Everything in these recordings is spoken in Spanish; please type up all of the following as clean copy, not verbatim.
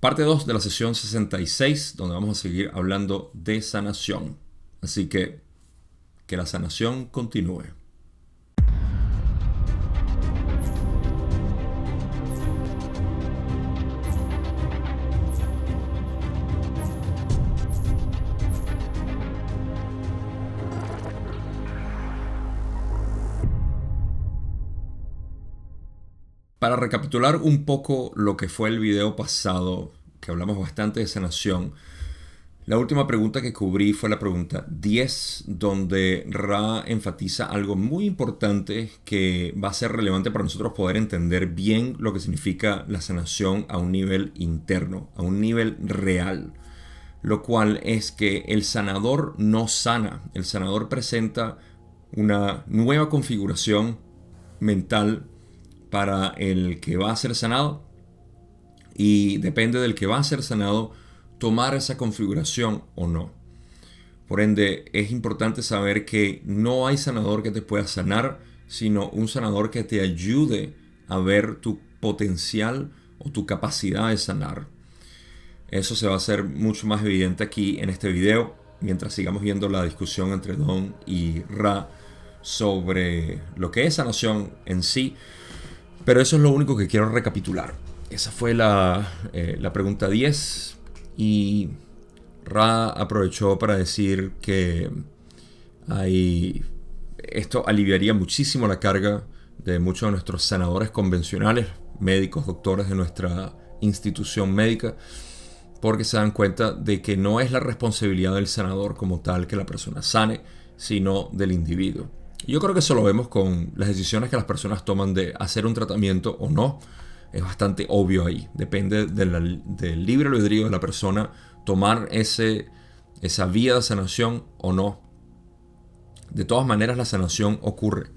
Parte 2 de la sesión 66, donde vamos a seguir hablando de sanación. Así que la sanación continúe. Para recapitular un poco lo que fue el video pasado, que hablamos bastante de sanación, la última pregunta que cubrí fue la pregunta 10, donde Ra enfatiza algo muy importante que va a ser relevante para nosotros poder entender bien lo que significa la sanación a un nivel interno, a un nivel real. Lo cual es que el sanador no sana, el sanador presenta una nueva configuración mental para el que va a ser sanado, y depende del que va a ser sanado tomar esa configuración o no. Por ende, es importante saber que no hay sanador que te pueda sanar, sino un sanador que te ayude a ver tu potencial o tu capacidad de sanar. Eso se va a hacer mucho más evidente aquí en este video, mientras sigamos viendo la discusión entre Don y Ra sobre lo que es sanación en sí. Pero eso es lo único que quiero recapitular. Esa fue la pregunta 10. Y Ra aprovechó para decir que esto aliviaría muchísimo la carga de muchos de nuestros sanadores convencionales, médicos, doctores de nuestra institución médica, porque se dan cuenta de que no es la responsabilidad del sanador como tal que la persona sane, sino del individuo. Yo creo que eso lo vemos con las decisiones que las personas toman de hacer un tratamiento o no. Es bastante obvio ahí. Depende del libre albedrío de la persona tomar esa vía de sanación o no. De todas maneras, la sanación ocurre.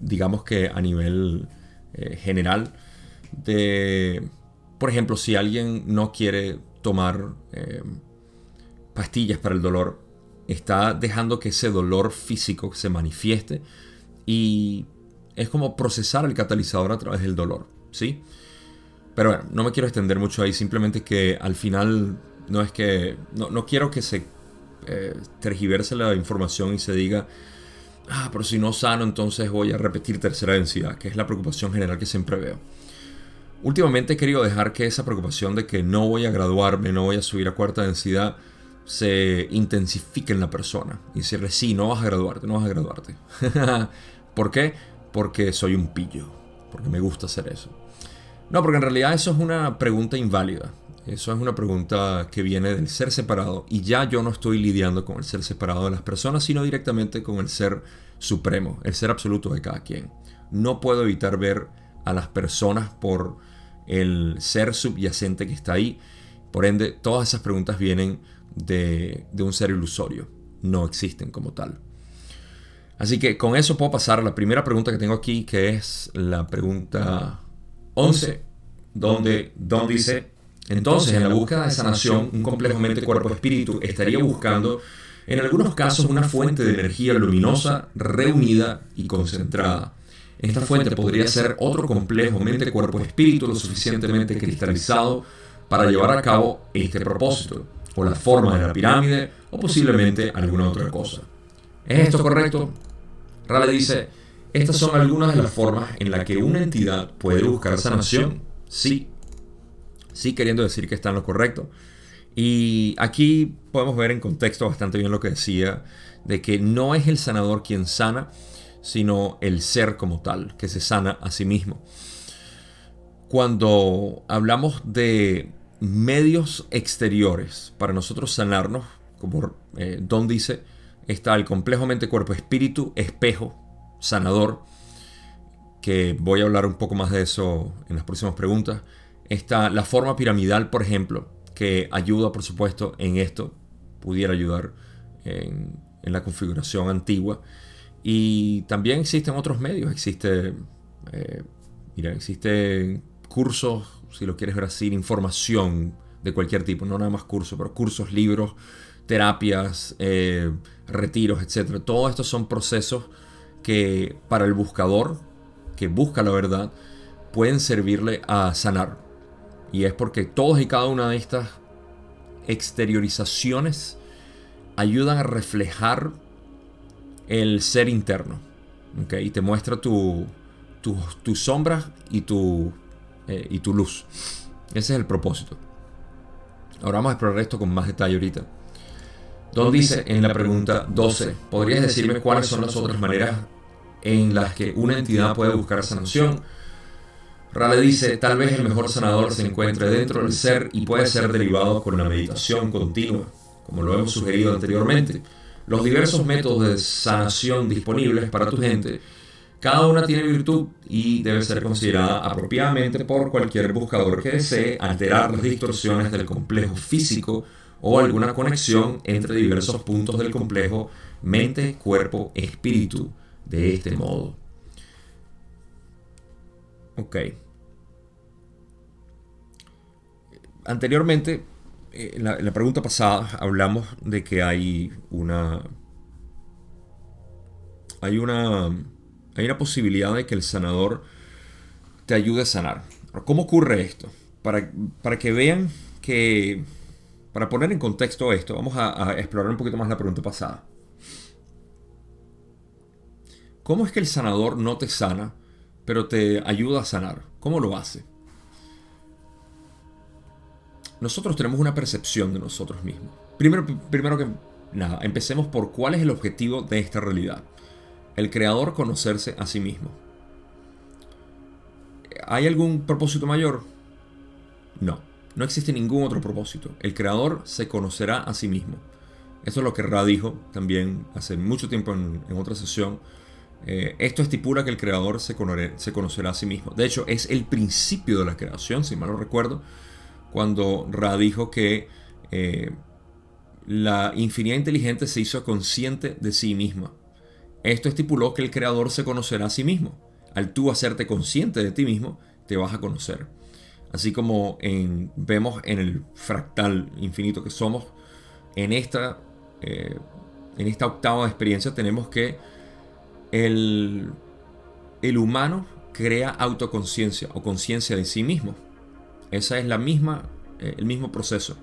Digamos que a nivel general. Por ejemplo, si alguien no quiere tomar pastillas para el dolor, está dejando que ese dolor físico se manifieste, y es como procesar el catalizador a través del dolor, ¿sí? Pero bueno, no me quiero extender mucho ahí, simplemente que al final no quiero que se tergiverse la información y se diga, pero si no sano entonces voy a repetir tercera densidad, que es la preocupación general que siempre veo. Últimamente he querido dejar que esa preocupación de que no voy a graduarme, no voy a subir a cuarta densidad, se intensifique en la persona y decirle, sí, no vas a graduarte. ¿Por qué? Porque soy un pillo, porque me gusta hacer eso. No, porque en realidad eso es una pregunta inválida. Eso es una pregunta que viene del ser separado, y ya yo no estoy lidiando con el ser separado de las personas, sino directamente con el ser supremo, el ser absoluto de cada quien. No puedo evitar ver a las personas por el ser subyacente que está ahí. Por ende, todas esas preguntas vienen de un ser ilusorio, no existen como tal. Así que con eso puedo pasar a la primera pregunta que tengo aquí, que es la pregunta 11, donde Don dice: entonces, en la búsqueda de sanación, un complejo mente-cuerpo-espíritu estaría buscando, en algunos casos, una fuente de energía luminosa, reunida y concentrada. Esta fuente podría ser otro complejo mente-cuerpo-espíritu lo suficientemente cristalizado para llevar a cabo este propósito, o la forma de la pirámide, o posiblemente alguna otra cosa. ¿Es esto correcto? Ra le dice: estas son algunas de las formas en las que una entidad puede buscar sanación. Sí. Sí, queriendo decir que está en lo correcto. Y aquí podemos ver en contexto bastante bien lo que decía, de que no es el sanador quien sana, sino el ser como tal, que se sana a sí mismo. Cuando hablamos de medios exteriores para nosotros sanarnos, como Don dice, está el complejo mente-cuerpo-espíritu, espejo, sanador, que voy a hablar un poco más de eso en las próximas preguntas. Está la forma piramidal, por ejemplo, que ayuda, por supuesto, en esto, pudiera ayudar en la configuración antigua. Y también existen otros medios, existen cursos, si lo quieres ver así, información de cualquier tipo, no nada más cursos, pero cursos, libros, terapias, retiros, etc. Todos estos son procesos que para el buscador, que busca la verdad, pueden servirle a sanar. Y es porque todas y cada una de estas exteriorizaciones ayudan a reflejar el ser interno. ¿Okay? Y te muestra tus sombras y tu luz. Ese es el propósito. Ahora vamos a explorar esto con más detalle ahorita. Don dice en la pregunta 12, ¿podrías decirme cuáles son las otras maneras en las que una entidad puede buscar sanación? Ra le dice, tal vez el mejor sanador se encuentre dentro del ser y puede ser derivado con la meditación continua, como lo hemos sugerido anteriormente. Los diversos métodos de sanación disponibles para tu gente, cada una tiene virtud y debe ser considerada apropiadamente por cualquier buscador que desee alterar las distorsiones del complejo físico o alguna conexión entre diversos puntos del complejo mente, cuerpo, espíritu, de este modo. Ok. Anteriormente, en la pregunta pasada, hablamos de que hay una posibilidad de que el sanador te ayude a sanar. ¿Cómo ocurre esto? Para que vean que, para poner en contexto esto, vamos a explorar un poquito más la pregunta pasada. ¿Cómo es que el sanador no te sana, pero te ayuda a sanar? ¿Cómo lo hace? Nosotros tenemos una percepción de nosotros mismos. Primero que nada, empecemos por cuál es el objetivo de esta realidad. El creador conocerse a sí mismo. ¿Hay algún propósito mayor? No, no existe ningún otro propósito. El creador se conocerá a sí mismo. Eso es lo que Ra dijo también hace mucho tiempo en otra sesión. Esto estipula que el creador se conocerá a sí mismo. De hecho, es el principio de la creación, si mal no recuerdo, cuando Ra dijo que la infinidad inteligente se hizo consciente de sí misma. Esto estipuló que el creador se conocerá a sí mismo. Al tú hacerte consciente de ti mismo, te vas a conocer. Así como vemos en el fractal infinito que somos, en esta octava de experiencia tenemos que el humano crea autoconciencia o conciencia de sí mismo. Esa es el mismo proceso.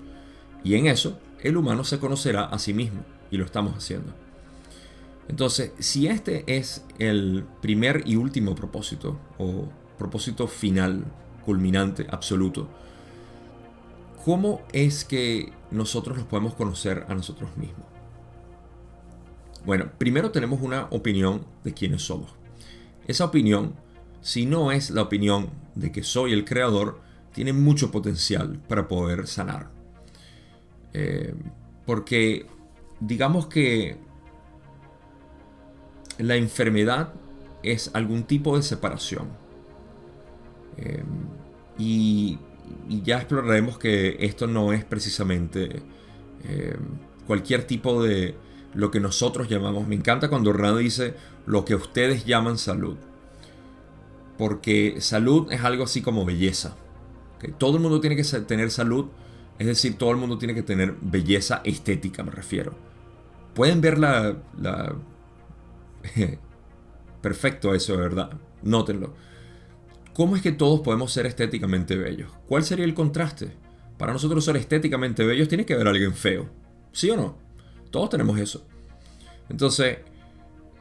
Y en eso, el humano se conocerá a sí mismo. Y lo estamos haciendo. Entonces, si este es el primer y último propósito, o propósito final, culminante, absoluto, ¿cómo es que nosotros nos podemos conocer a nosotros mismos? Bueno, primero tenemos una opinión de quiénes somos. Esa opinión, si no es la opinión de que soy el creador, tiene mucho potencial para poder sanar. Porque digamos que la enfermedad es algún tipo de separación. Y ya exploraremos que esto no es precisamente cualquier tipo de lo que nosotros llamamos. Me encanta cuando Ra dice lo que ustedes llaman salud. Porque salud es algo así como belleza. ¿Okay? Todo el mundo tiene que tener salud. Es decir, todo el mundo tiene que tener belleza estética, me refiero. Pueden ver perfecto eso, de verdad. Nótenlo. ¿Cómo es que todos podemos ser estéticamente bellos? ¿Cuál sería el contraste? Para nosotros ser estéticamente bellos tiene que haber alguien feo. ¿Sí o no? Todos tenemos eso. Entonces,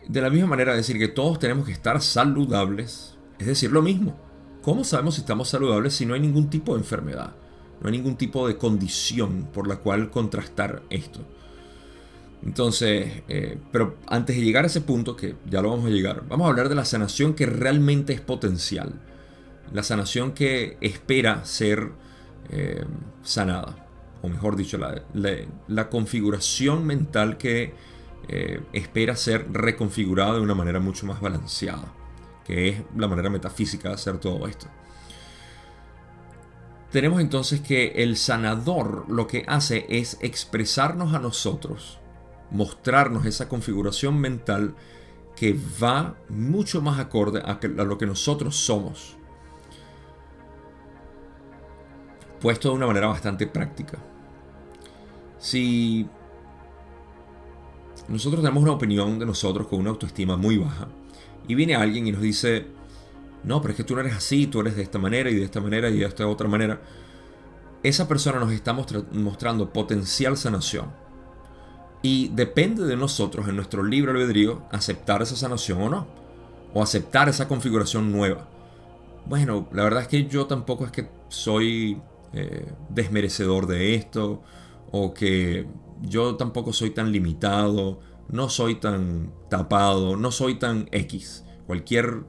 de la misma manera decir que todos tenemos que estar saludables, es decir, lo mismo. ¿Cómo sabemos si estamos saludables si no hay ningún tipo de enfermedad? No hay ningún tipo de condición por la cual contrastar esto. Entonces, pero antes de llegar a ese punto, que ya lo vamos a llegar, vamos a hablar de la sanación que realmente es potencial. La sanación que espera ser sanada. O mejor dicho, la configuración mental que espera ser reconfigurada de una manera mucho más balanceada. Que es la manera metafísica de hacer todo esto. Tenemos entonces que el sanador lo que hace es expresarnos a nosotros, mostrarnos esa configuración mental que va mucho más acorde a lo que nosotros somos. Puesto de una manera bastante práctica. Si nosotros tenemos una opinión de nosotros con una autoestima muy baja y viene alguien y nos dice: no, pero es que tú no eres así, tú eres de esta manera y de esta manera y de esta otra manera. esa persona nos está mostrando potencial sanación. Y depende de nosotros, en nuestro libre albedrío, aceptar esa sanación o no. O aceptar esa configuración nueva. Bueno, la verdad es que yo tampoco es que soy desmerecedor de esto. O que yo tampoco soy tan limitado. No soy tan tapado. No soy tan X. Cualquier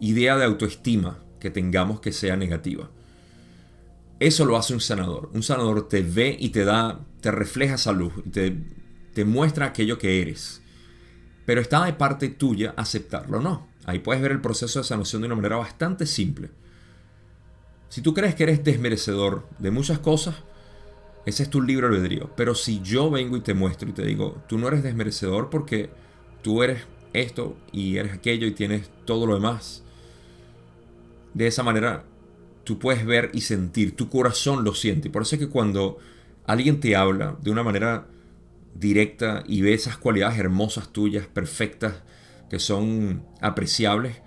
idea de autoestima que tengamos que sea negativa. Eso lo hace un sanador. Un sanador te ve y te refleja esa luz y te muestra aquello que eres. Pero está de parte tuya aceptarlo o no. Ahí puedes ver el proceso de sanación de una manera bastante simple. Si tú crees que eres desmerecedor de muchas cosas, ese es tu libre albedrío. Pero si yo vengo y te muestro y te digo, tú no eres desmerecedor porque tú eres esto y eres aquello y tienes todo lo demás. De esa manera tú puedes ver y sentir, tu corazón lo siente. Y por eso es que cuando alguien te habla de una manera directa y ve esas cualidades hermosas tuyas, perfectas, que son apreciables,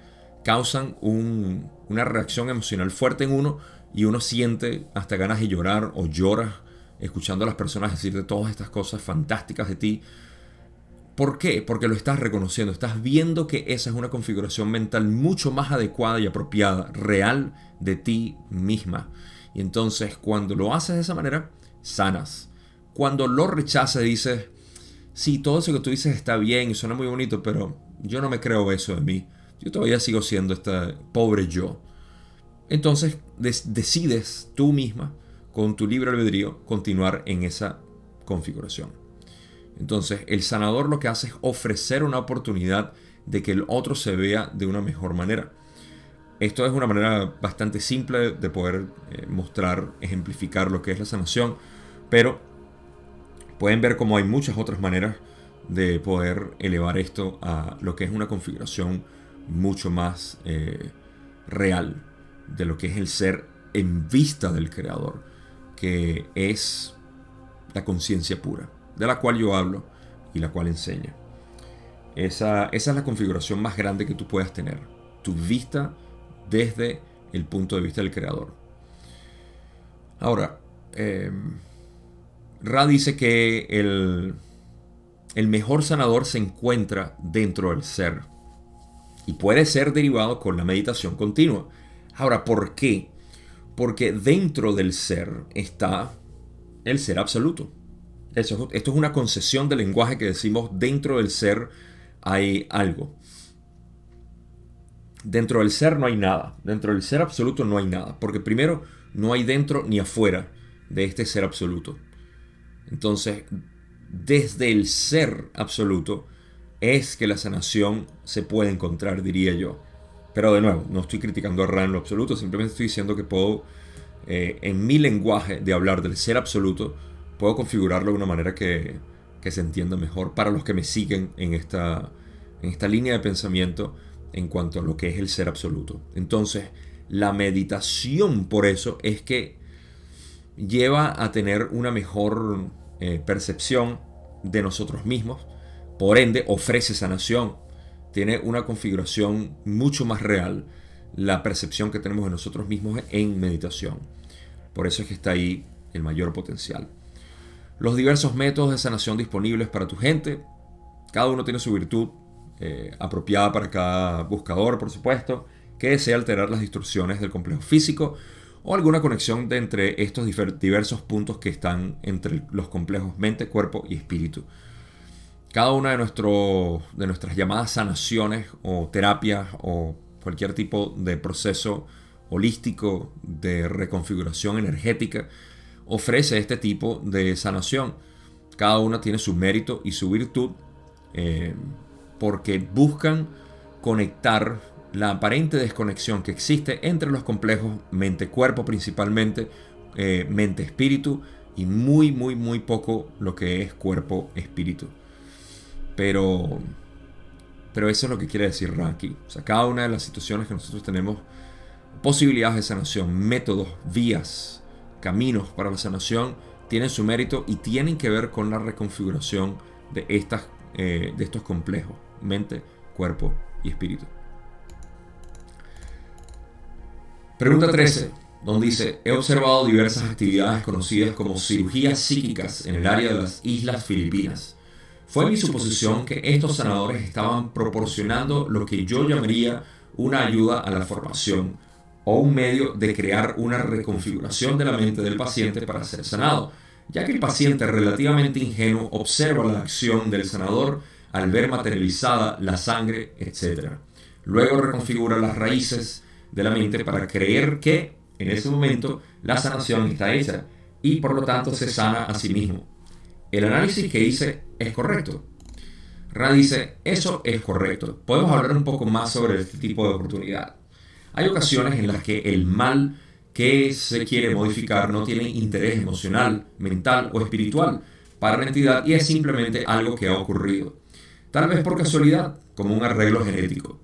causan una reacción emocional fuerte en uno y uno siente hasta ganas de llorar o lloras escuchando a las personas decirte todas estas cosas fantásticas de ti. ¿Por qué? Porque lo estás reconociendo, estás viendo que esa es una configuración mental mucho más adecuada y apropiada, real de ti misma. Y entonces cuando lo haces de esa manera, sanas. Cuando lo rechazas dices, sí, todo eso que tú dices está bien y suena muy bonito, pero yo no me creo eso de mí. Yo todavía sigo siendo este pobre yo. Entonces decides tú misma, con tu libre albedrío, continuar en esa configuración. Entonces, el sanador lo que hace es ofrecer una oportunidad de que el otro se vea de una mejor manera. Esto es una manera bastante simple de poder mostrar, ejemplificar lo que es la sanación, pero pueden ver cómo hay muchas otras maneras de poder elevar esto a lo que es una configuración mucho más real de lo que es el ser en vista del Creador, que es la conciencia pura, de la cual yo hablo y la cual enseño. Esa es la configuración más grande que tú puedas tener. Tu vista desde el punto de vista del Creador. Ahora, Ra dice que el mejor sanador se encuentra dentro del ser. Y puede ser derivado con la meditación continua. Ahora, ¿por qué? Porque dentro del ser está el ser absoluto. Esto es una concesión del lenguaje que decimos dentro del ser hay algo. Dentro del ser no hay nada. Dentro del ser absoluto no hay nada. Porque primero no hay dentro ni afuera de este ser absoluto. Entonces, desde el ser absoluto es que la sanación se puede encontrar, diría yo. Pero de nuevo, no estoy criticando a Ra en lo absoluto. Simplemente estoy diciendo que puedo, en mi lenguaje de hablar del ser absoluto, puedo configurarlo de una manera que se entienda mejor para los que me siguen en esta línea de pensamiento en cuanto a lo que es el ser absoluto. Entonces, la meditación por eso es que lleva a tener una mejor percepción de nosotros mismos. Por ende, ofrece sanación. Tiene una configuración mucho más real la percepción que tenemos de nosotros mismos en meditación. Por eso es que está ahí el mayor potencial. Los diversos métodos de sanación disponibles para tu gente. Cada uno tiene su virtud apropiada para cada buscador, por supuesto, que desea alterar las distorsiones del complejo físico o alguna conexión entre estos diversos puntos que están entre los complejos mente, cuerpo y espíritu. Cada una de nuestras llamadas sanaciones o terapias o cualquier tipo de proceso holístico de reconfiguración energética ofrece este tipo de sanación. Cada una tiene su mérito y su virtud porque buscan conectar la aparente desconexión que existe entre los complejos mente-cuerpo principalmente, mente-espíritu y muy, muy, muy poco lo que es cuerpo-espíritu. Pero eso es lo que quiere decir Ra aquí. O sea, cada una de las situaciones que nosotros tenemos, posibilidades de sanación, métodos, vías, caminos para la sanación, tienen su mérito y tienen que ver con la reconfiguración de estos complejos, mente, cuerpo y espíritu. Pregunta 13. donde dice: he observado diversas actividades conocidas como cirugías psíquicas en el área de las Islas Filipinas. Fue mi suposición que estos sanadores estaban proporcionando lo que yo llamaría una ayuda a la formación o un medio de crear una reconfiguración de la mente del paciente para ser sanado, ya que el paciente relativamente ingenuo observa la acción del sanador al ver materializada la sangre, etc. Luego reconfigura las raíces de la mente para creer que en ese momento la sanación está hecha y por lo tanto se sana a sí mismo. El análisis que hice es correcto. Ra dice: eso es correcto. Podemos hablar un poco más sobre este tipo de oportunidad. Hay ocasiones en las que el mal que se quiere modificar no tiene interés emocional, mental o espiritual para la entidad y es simplemente algo que ha ocurrido, tal vez por casualidad, como un arreglo genético.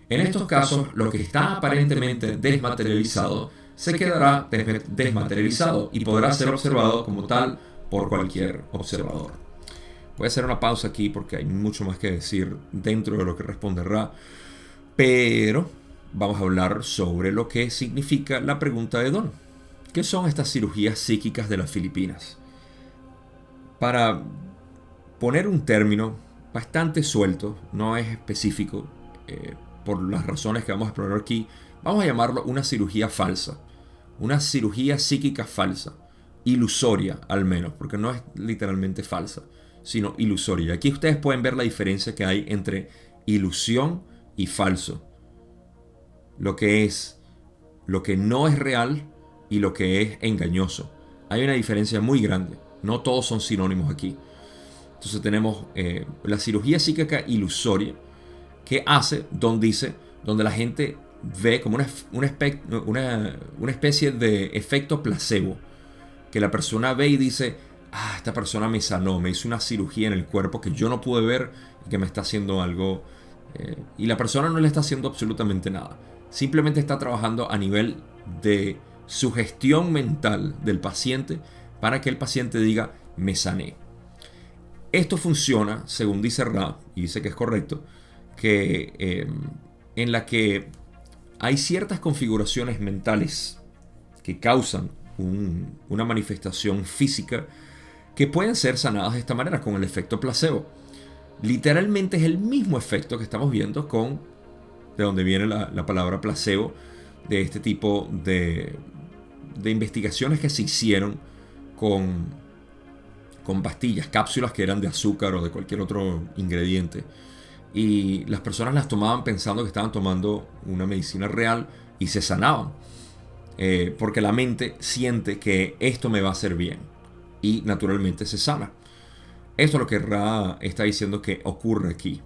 En estos casos, lo que está aparentemente desmaterializado se quedará desmaterializado y podrá ser observado como tal por cualquier observador. Voy a hacer una pausa aquí porque hay mucho más que decir dentro de lo que responde Ra, pero vamos a hablar sobre lo que significa la pregunta de Don. ¿Qué son estas cirugías psíquicas de las Filipinas? Para poner un término bastante suelto, no es específico, por las razones que vamos a explorar aquí, vamos a llamarlo una cirugía falsa, una cirugía psíquica falsa, ilusoria al menos, porque no es literalmente falsa, sino ilusoria. Aquí ustedes pueden ver la diferencia que hay entre ilusión y falso. Lo que no es real y lo que es engañoso. Hay una diferencia muy grande. No todos son sinónimos aquí. Entonces tenemos la cirugía psíquica ilusoria, que hace, donde la gente ve como una especie de efecto placebo, que la persona ve y dice: esta persona me sanó, me hizo una cirugía en el cuerpo que yo no pude ver y que me está haciendo algo, y la persona no le está haciendo absolutamente nada, simplemente está trabajando a nivel de sugestión mental del paciente para que el paciente diga: me sané. Esto funciona, según dice Ra, y dice que es correcto, que en la que hay ciertas configuraciones mentales que causan una manifestación física que pueden ser sanadas de esta manera, con el efecto placebo. Literalmente es el mismo efecto que estamos viendo de donde viene la palabra placebo, de este tipo de investigaciones que se hicieron con pastillas, cápsulas que eran de azúcar o de cualquier otro ingrediente. Y las personas las tomaban pensando que estaban tomando una medicina real y se sanaban. Porque la mente siente que esto me va a hacer bien y naturalmente se sana. Esto es lo que Ra está diciendo que ocurre aquí.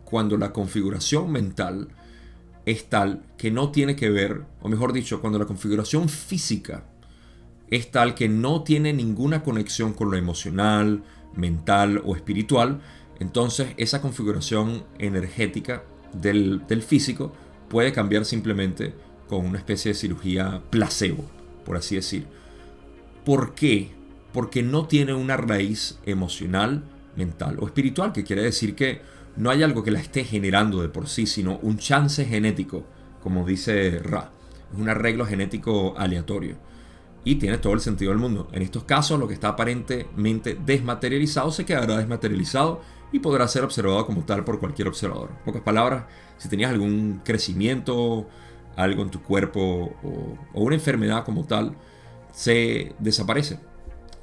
Cuando la configuración mental es tal que no tiene que ver, o mejor dicho, cuando la configuración física es tal que no tiene ninguna conexión con lo emocional, mental o espiritual, entonces esa configuración energética del físico puede cambiar simplemente con una especie de cirugía placebo, por así decir. ¿Por qué? Porque no tiene una raíz emocional, mental o espiritual, que quiere decir que no hay algo que la esté generando de por sí, sino un chance genético, como dice Ra. Es un arreglo genético aleatorio. Y tiene todo el sentido del mundo. En estos casos, lo que está aparentemente desmaterializado se quedará desmaterializado y podrá ser observado como tal por cualquier observador. En pocas palabras, si tenías algún crecimiento, algo en tu cuerpo o una enfermedad como tal, se desaparece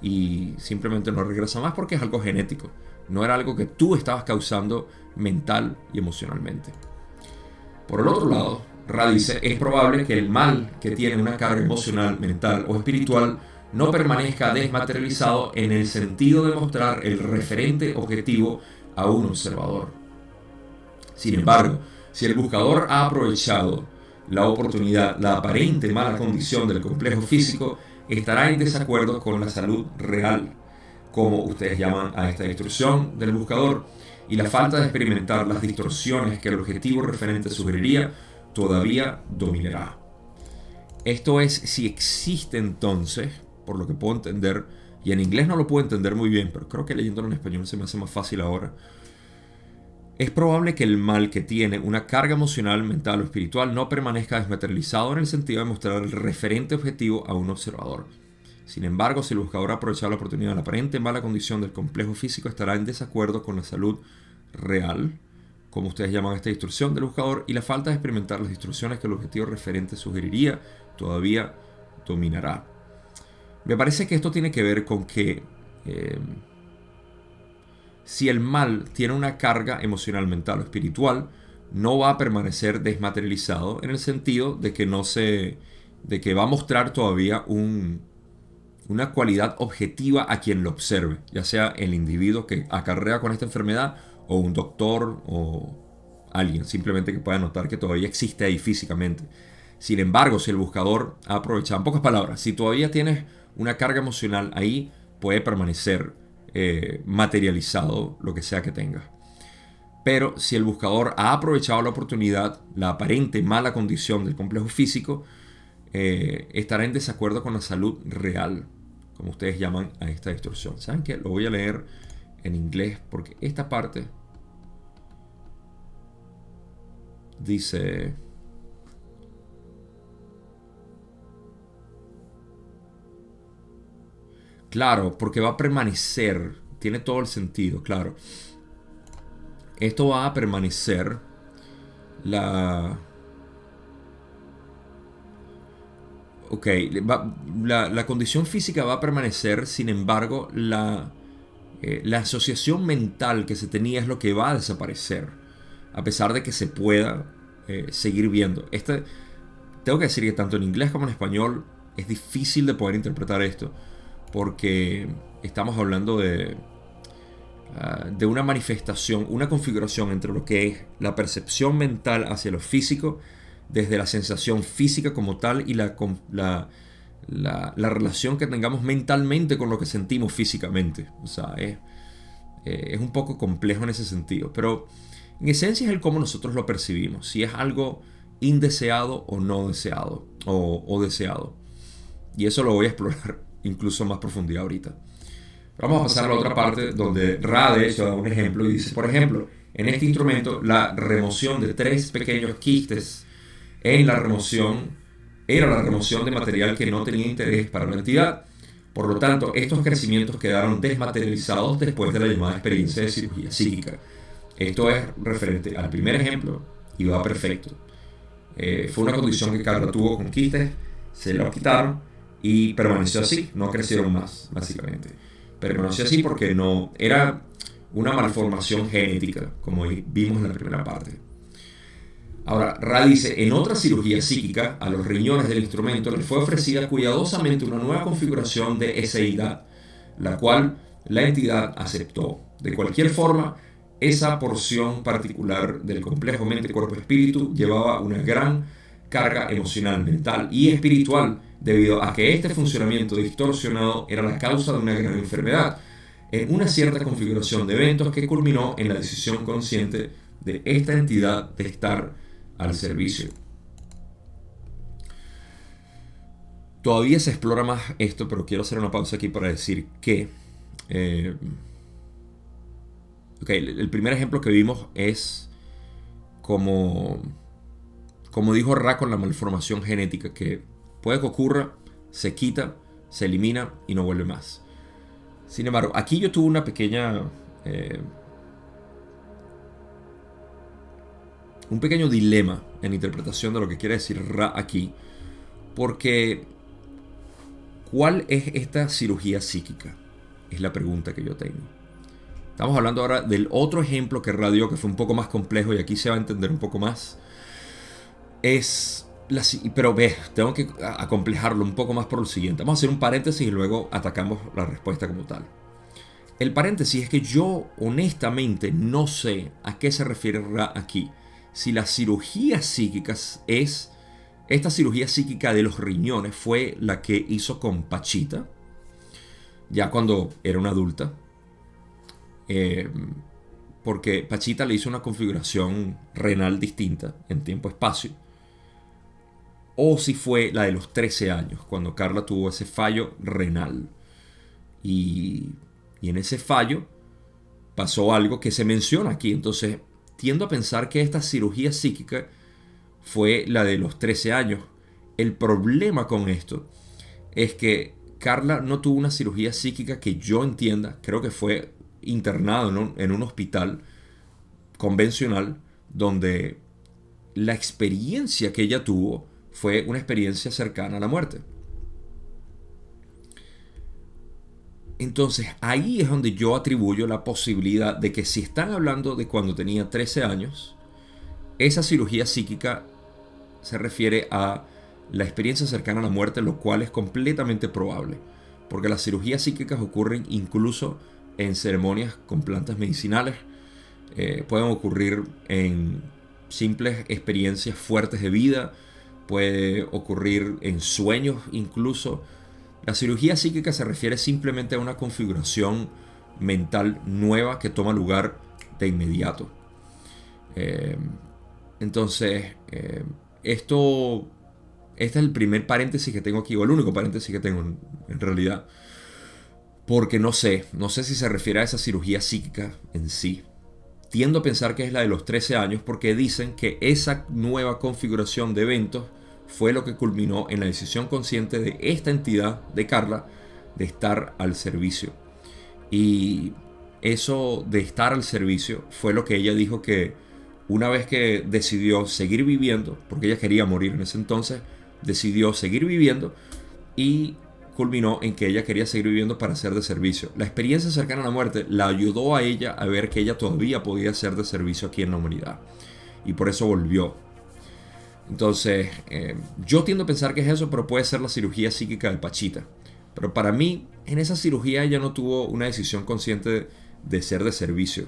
y simplemente no regresa más porque es algo genético. No era algo que tú estabas causando mental y emocionalmente. Por el otro lado, Ra dice: es probable que el mal que tiene una carga emocional, mental o espiritual no permanezca desmaterializado en el sentido de mostrar el referente objetivo a un observador. Sin embargo, si el buscador ha aprovechado la oportunidad, la aparente mala condición del complejo físico estará en desacuerdo con la salud real, como ustedes llaman a esta distorsión del buscador, y la falta de experimentar las distorsiones que el objetivo referente sugeriría todavía dominará. Esto es, si existe entonces, por lo que puedo entender, y en inglés no lo puedo entender muy bien, pero creo que leyéndolo en español se me hace más fácil ahora. es probable que el mal que tiene una carga emocional, mental o espiritual no permanezca desmaterializado en el sentido de mostrar el referente objetivo a un observador. Sin embargo, si el buscador ha aprovechado la oportunidad de la aparente mala condición del complejo físico, estará en desacuerdo con la salud real, como ustedes llaman esta distorsión del buscador, y la falta de experimentar las distorsiones que el objetivo referente sugeriría todavía dominará. Me parece que esto tiene que ver con que si el mal tiene una carga emocional, mental o espiritual, no va a permanecer desmaterializado en el sentido de que de que va a mostrar todavía una cualidad objetiva a quien lo observe, ya sea el individuo que acarrea con esta enfermedad o un doctor o alguien simplemente que pueda notar que todavía existe ahí físicamente. Sin embargo, si el buscador ha aprovechado, en pocas palabras, si todavía tienes una carga emocional ahí, puede permanecer materializado lo que sea que tengas. Pero si el buscador ha aprovechado la oportunidad, la aparente mala condición del complejo físico, estará en desacuerdo con la salud real, como ustedes llaman a esta distorsión. ¿Saben qué? Lo voy a leer en inglés porque esta parte dice: claro, porque va a permanecer, tiene todo el sentido, claro. Esto va a permanecer la... Ok, la condición física va a permanecer, sin embargo, la asociación mental que se tenía es lo que va a desaparecer, a pesar de que se pueda seguir viendo. Tengo que decir que tanto en inglés como en español es difícil de poder interpretar esto, porque estamos hablando de una manifestación, una configuración entre lo que es la percepción mental hacia lo físico, desde la sensación física como tal y la relación que tengamos mentalmente con lo que sentimos físicamente. O sea, es un poco complejo en ese sentido, pero en esencia es el cómo nosotros lo percibimos, si es algo indeseado o no deseado, o deseado. Y eso lo voy a explorar incluso más profundidad ahorita. Vamos a pasar a la otra parte donde Ra de hecho da un ejemplo y dice, por ejemplo, en este instrumento la remoción de 3 pequeños quistes era la remoción de material que no tenía interés para la entidad. Por lo tanto, estos crecimientos quedaron desmaterializados después de la llamada experiencia de cirugía psíquica. Esto es referente al primer ejemplo y va perfecto. Fue una condición que Carla tuvo con quistes, se lo quitaron y permaneció así, no crecieron más, básicamente. Permaneció así porque no era una malformación genética, como vimos en la primera parte. Ahora, Ra dice, en otra cirugía psíquica, a los riñones del instrumento les fue ofrecida cuidadosamente una nueva configuración de eseidad, la cual la entidad aceptó. De cualquier forma, esa porción particular del complejo mente-cuerpo-espíritu llevaba una gran carga emocional, mental y espiritual, debido a que este funcionamiento distorsionado era la causa de una gran enfermedad, en una cierta configuración de eventos que culminó en la decisión consciente de esta entidad de estar al servicio. Todavía se explora más esto, pero quiero hacer una pausa aquí para decir que el primer ejemplo que vimos es como dijo Ra con la malformación genética, que puede que ocurra, se quita, se elimina y no vuelve más. Sin embargo, aquí yo tuve una pequeña un pequeño dilema en interpretación de lo que quiere decir Ra aquí, porque ¿cuál es esta cirugía psíquica? Es la pregunta que yo tengo. Estamos hablando ahora del otro ejemplo que Ra dio, que fue un poco más complejo y aquí se va a entender un poco más. Pero tengo que acomplejarlo un poco más por lo siguiente. Vamos a hacer un paréntesis y luego atacamos la respuesta como tal. El paréntesis es que yo honestamente no sé a qué se refiere Ra aquí. Si la cirugía psíquica es... Esta cirugía psíquica de los riñones fue la que hizo con Pachita, ya cuando era una adulta. Porque Pachita le hizo una configuración renal distinta en tiempo-espacio. O si fue la de los 13 años, cuando Carla tuvo ese fallo renal. Y en ese fallo pasó algo que se menciona aquí. Entonces, tiendo a pensar que esta cirugía psíquica fue la de los 13 años. El problema con esto es que Carla no tuvo una cirugía psíquica que yo entienda. Creo que fue internado en un hospital convencional donde la experiencia que ella tuvo fue una experiencia cercana a la muerte. Entonces ahí es donde yo atribuyo la posibilidad de que si están hablando de cuando tenía 13 años, esa cirugía psíquica se refiere a la experiencia cercana a la muerte, lo cual es completamente probable, porque las cirugías psíquicas ocurren incluso en ceremonias con plantas medicinales, pueden ocurrir en simples experiencias fuertes de vida, puede ocurrir en sueños incluso. La cirugía psíquica se refiere simplemente a una configuración mental nueva que toma lugar de inmediato. Entonces, este es el primer paréntesis que tengo aquí, o el único paréntesis que tengo en realidad, porque no sé si se refiere a esa cirugía psíquica en sí. Tiendo a pensar que es la de los 13 años porque dicen que esa nueva configuración de eventos fue lo que culminó en la decisión consciente de esta entidad, de Carla, de estar al servicio. Y eso de estar al servicio fue lo que ella dijo que una vez que decidió seguir viviendo, porque ella quería morir en ese entonces, decidió seguir viviendo y culminó en que ella quería seguir viviendo para ser de servicio. La experiencia cercana a la muerte la ayudó a ella a ver que ella todavía podía ser de servicio aquí en la humanidad. Y por eso volvió. Entonces, yo tiendo a pensar que es eso, pero puede ser la cirugía psíquica de Pachita. Pero para mí, en esa cirugía ella no tuvo una decisión consciente de ser de servicio.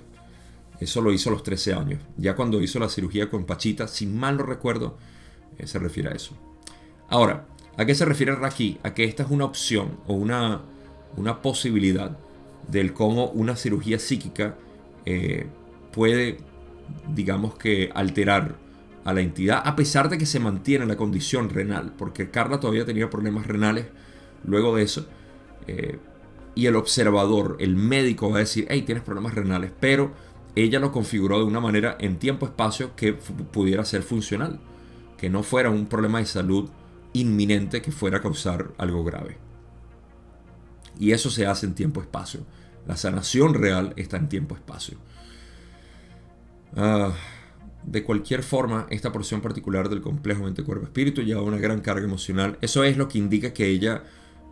Eso lo hizo a los 13 años. Ya cuando hizo la cirugía con Pachita, si mal no recuerdo, se refiere a eso. Ahora, ¿a qué se refiere aquí? A que esta es una opción o una posibilidad del cómo una cirugía psíquica puede, digamos que, alterar a la entidad, a pesar de que se mantiene la condición renal, porque Carla todavía tenía problemas renales luego de eso, y el observador, el médico va a decir, hey, tienes problemas renales, pero ella lo configuró de una manera en tiempo-espacio que pudiera ser funcional, que no fuera un problema de salud inminente que fuera a causar algo grave. Y eso se hace en tiempo-espacio. La sanación real está en tiempo-espacio. De cualquier forma, esta porción particular del complejo mente-cuerpo-espíritu lleva una gran carga emocional. Eso es lo que indica que ella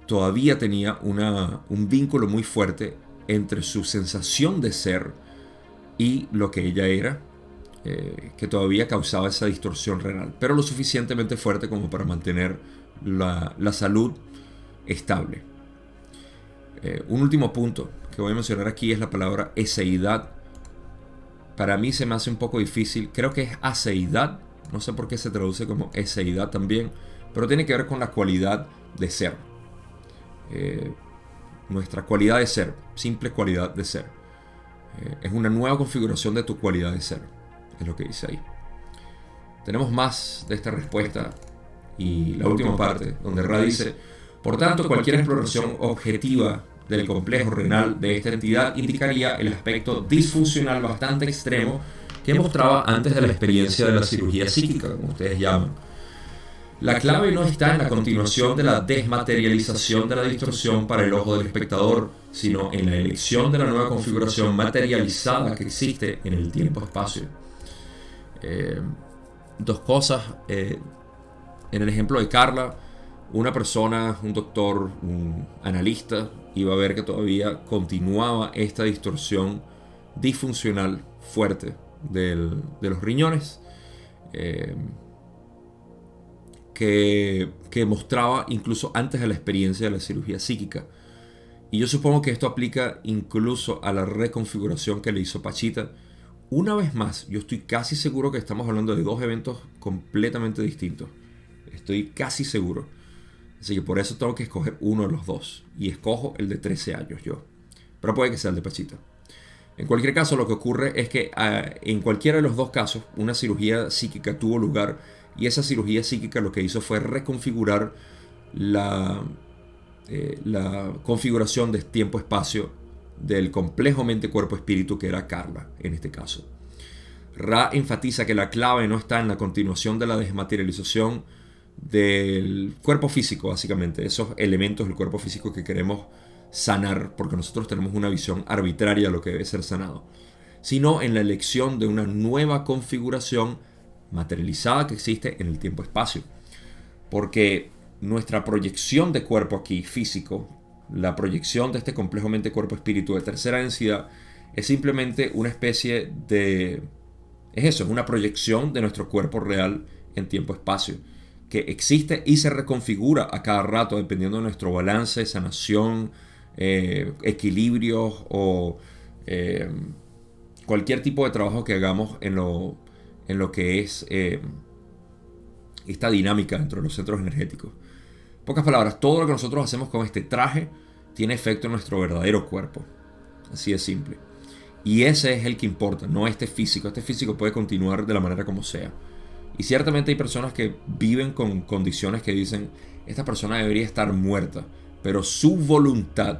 todavía tenía un vínculo muy fuerte entre su sensación de ser y lo que ella era, que todavía causaba esa distorsión renal, pero lo suficientemente fuerte como para mantener la salud estable. Un último punto que voy a mencionar aquí es la palabra eseidad. Para mí se me hace un poco difícil, creo que es aceidad, no sé por qué se traduce como eseidad también, pero tiene que ver con la cualidad de ser. Nuestra cualidad de ser, simple cualidad de ser. Es una nueva configuración de tu cualidad de ser, es lo que dice ahí. Tenemos más de esta respuesta y la última parte, donde Ra dice, por tanto, cualquier exploración objetiva del complejo renal de esta entidad indicaría el aspecto disfuncional bastante extremo que mostraba antes de la experiencia de la cirugía psíquica, como ustedes llaman. La clave no está en la continuación de la desmaterialización de la distorsión para el ojo del espectador, sino en la elección de la nueva configuración materializada que existe en el tiempo-espacio. Dos cosas. En el ejemplo de Carla, una persona, un doctor, un analista, iba a ver que todavía continuaba esta distorsión disfuncional fuerte de los riñones, que mostraba incluso antes de la experiencia de la cirugía psíquica. Y yo supongo que esto aplica incluso a la reconfiguración que le hizo Pachita. Una vez más, yo estoy casi seguro que estamos hablando de dos eventos completamente distintos. Estoy casi seguro. Así que por eso tengo que escoger uno de los dos. Y escojo el de 13 años yo. Pero puede que sea el de Pachita. En cualquier caso, lo que ocurre es que en cualquiera de los dos casos, una cirugía psíquica tuvo lugar. Y esa cirugía psíquica lo que hizo fue reconfigurar la configuración de tiempo-espacio del complejo mente-cuerpo-espíritu que era Carla en este caso. Ra enfatiza que la clave no está en la continuación de la desmaterialización del cuerpo físico, básicamente, esos elementos del cuerpo físico que queremos sanar, porque nosotros tenemos una visión arbitraria de lo que debe ser sanado, sino en la elección de una nueva configuración materializada que existe en el tiempo-espacio. Porque nuestra proyección de cuerpo aquí, físico, la proyección de este complejo mente-cuerpo-espíritu de tercera densidad, es simplemente una especie de... es eso, es una proyección de nuestro cuerpo real en tiempo-espacio, que existe y se reconfigura a cada rato dependiendo de nuestro balance, sanación, equilibrios o cualquier tipo de trabajo que hagamos en lo que es esta dinámica dentro de los centros energéticos. En pocas palabras, todo lo que nosotros hacemos con este traje tiene efecto en nuestro verdadero cuerpo. Así de simple. Y ese es el que importa, no este físico. Este físico puede continuar de la manera como sea. Y ciertamente hay personas que viven con condiciones que dicen, esta persona debería estar muerta, pero su voluntad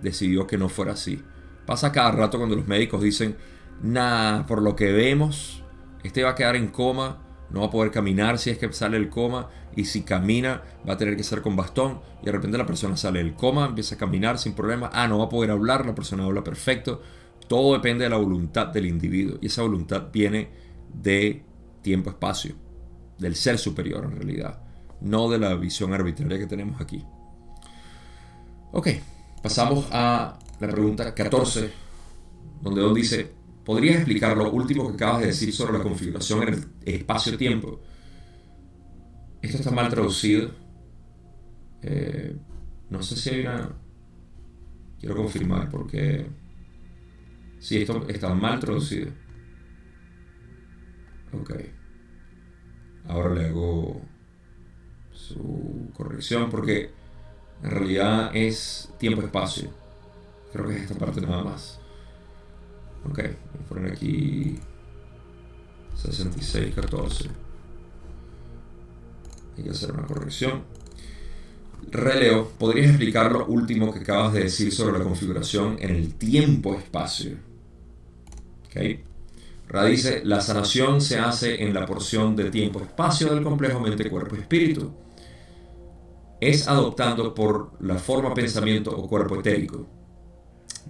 decidió que no fuera así. Pasa cada rato cuando los médicos dicen, nah, por lo que vemos, este va a quedar en coma, no va a poder caminar si es que sale del coma, y si camina va a tener que ser con bastón, y de repente la persona sale del coma, empieza a caminar sin problema, no va a poder hablar, la persona habla perfecto. Todo depende de la voluntad del individuo, y esa voluntad viene de tiempo-espacio, del ser superior en realidad, no de la visión arbitraria que tenemos aquí. Ok, pasamos a la pregunta 14, donde Don dice, ¿podrías explicar lo último que acabas de decir sobre la configuración en el espacio-tiempo? Esto está mal traducido. No sé si hay una... Quiero confirmar porque... Sí, esto está mal traducido. Ok. Ahora le hago su corrección porque en realidad es tiempo-espacio. Creo que es esta parte nada más. Ok, voy a poner aquí 6614. Hay que hacer una corrección. Releo, ¿podrías explicar lo último que acabas de decir sobre la configuración en el tiempo-espacio? Ok. Ra dice, la sanación se hace en la porción de tiempo-espacio del complejo mente-cuerpo-espíritu. Es adoptando por la forma pensamiento o cuerpo etérico.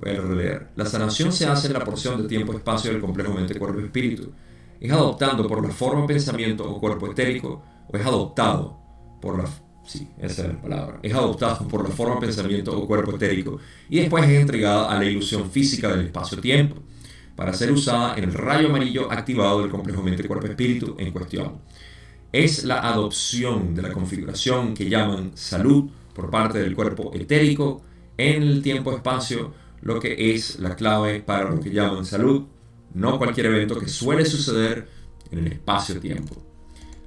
Voy a releer. La sanación se hace en la porción de tiempo-espacio del complejo mente-cuerpo-espíritu. Es adoptando por la forma pensamiento o cuerpo etérico, o es adoptado por la... Sí, esa es la palabra. Es adoptado por la forma pensamiento o cuerpo etérico, y después es entregada a la ilusión física del espacio-tiempo, para ser usada en el rayo amarillo activado del complejo mente-cuerpo-espíritu en cuestión. Es la adopción de la configuración que llaman salud por parte del cuerpo etérico en el tiempo-espacio lo que es la clave para lo que llaman salud, no cualquier evento que suele suceder en el espacio-tiempo.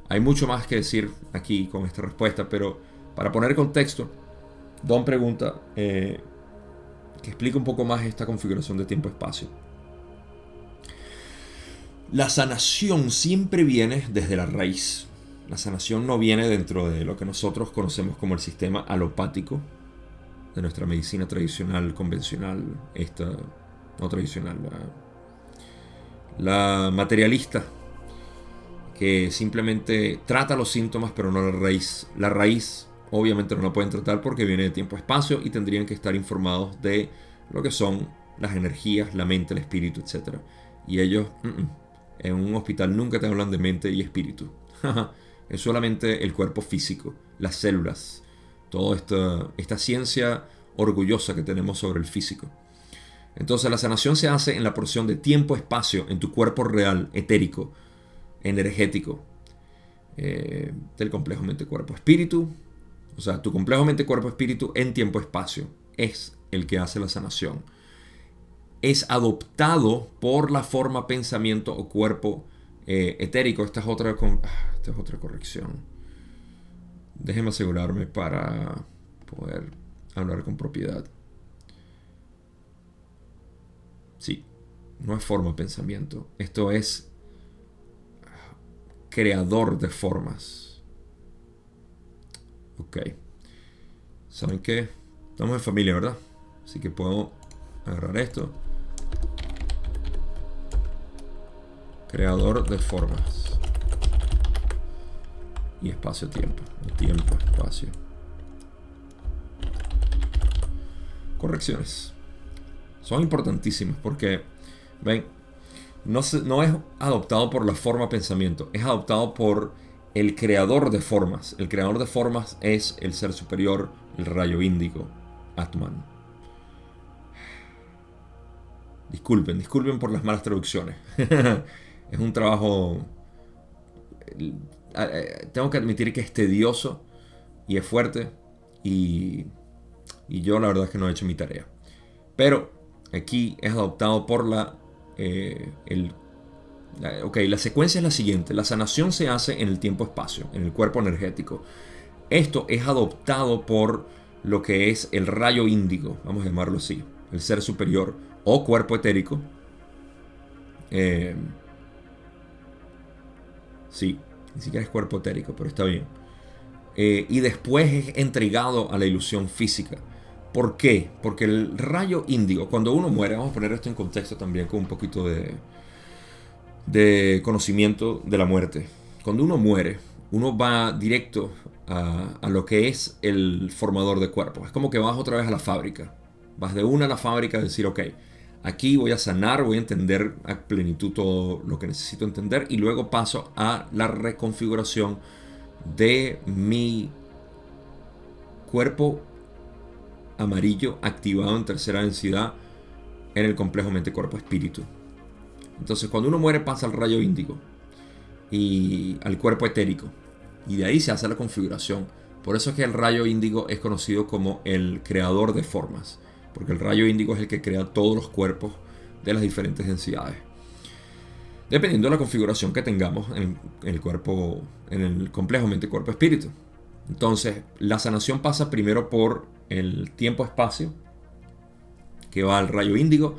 Hay mucho más que decir aquí con esta respuesta, pero para poner contexto, Don pregunta que explique un poco más esta configuración de tiempo-espacio. La sanación siempre viene desde la raíz. La sanación no viene dentro de lo que nosotros conocemos como el sistema alopático de nuestra medicina tradicional, convencional, esta no tradicional, la materialista, que simplemente trata los síntomas pero no la raíz. La raíz obviamente no la pueden tratar porque viene de tiempo-espacio y tendrían que estar informados de lo que son las energías, la mente, el espíritu, etc. Y ellos en un hospital nunca te hablan de mente y espíritu. Es solamente el cuerpo físico, las células, toda esta ciencia orgullosa que tenemos sobre el físico. Entonces la sanación se hace en la porción de tiempo-espacio en tu cuerpo real, etérico, energético, del complejo mente-cuerpo-espíritu. O sea, tu complejo mente-cuerpo-espíritu en tiempo-espacio es el que hace la sanación. Es adoptado por la forma pensamiento o cuerpo etérico. Esta es otra corrección. Déjeme asegurarme para poder hablar con propiedad. Sí, no es forma pensamiento. Esto es creador de formas. Ok. ¿Saben qué? Estamos en familia, ¿verdad? Así que puedo agarrar esto. Creador de formas y espacio-tiempo. Tiempo, espacio. Correcciones. Son importantísimas porque, ven, no es adoptado por la forma pensamiento, es adoptado por el creador de formas. El creador de formas es el ser superior, el rayo índigo, Atman. Disculpen por las malas traducciones. Es un trabajo, tengo que admitir que es tedioso y es fuerte, y yo la verdad es que no he hecho mi tarea. Pero aquí es adoptado por la secuencia es la siguiente. La sanación se hace en el tiempo-espacio, en el cuerpo energético. Esto es adoptado por lo que es el rayo índigo, vamos a llamarlo así, el ser superior o cuerpo etérico. Sí, ni siquiera es cuerpo etérico, pero está bien. Y después es entregado a la ilusión física. ¿Por qué? Porque el rayo índigo, cuando uno muere, vamos a poner esto en contexto también con un poquito de conocimiento de la muerte. Cuando uno muere, uno va directo a lo que es el formador de cuerpos. Es como que vas otra vez a la fábrica. Vas de una a la fábrica a decir, ok, aquí voy a sanar, voy a entender a plenitud todo lo que necesito entender, y luego paso a la reconfiguración de mi cuerpo amarillo activado en tercera densidad en el complejo mente-cuerpo-espíritu. Entonces, cuando uno muere, pasa al rayo índigo y al cuerpo etérico, y de ahí se hace la configuración. Por eso es que el rayo índigo es conocido como el creador de formas, porque el rayo índigo es el que crea todos los cuerpos de las diferentes densidades, dependiendo de la configuración que tengamos en el cuerpo, en el complejo mente-cuerpo-espíritu. Entonces, la sanación pasa primero por el tiempo-espacio, que va al rayo índigo,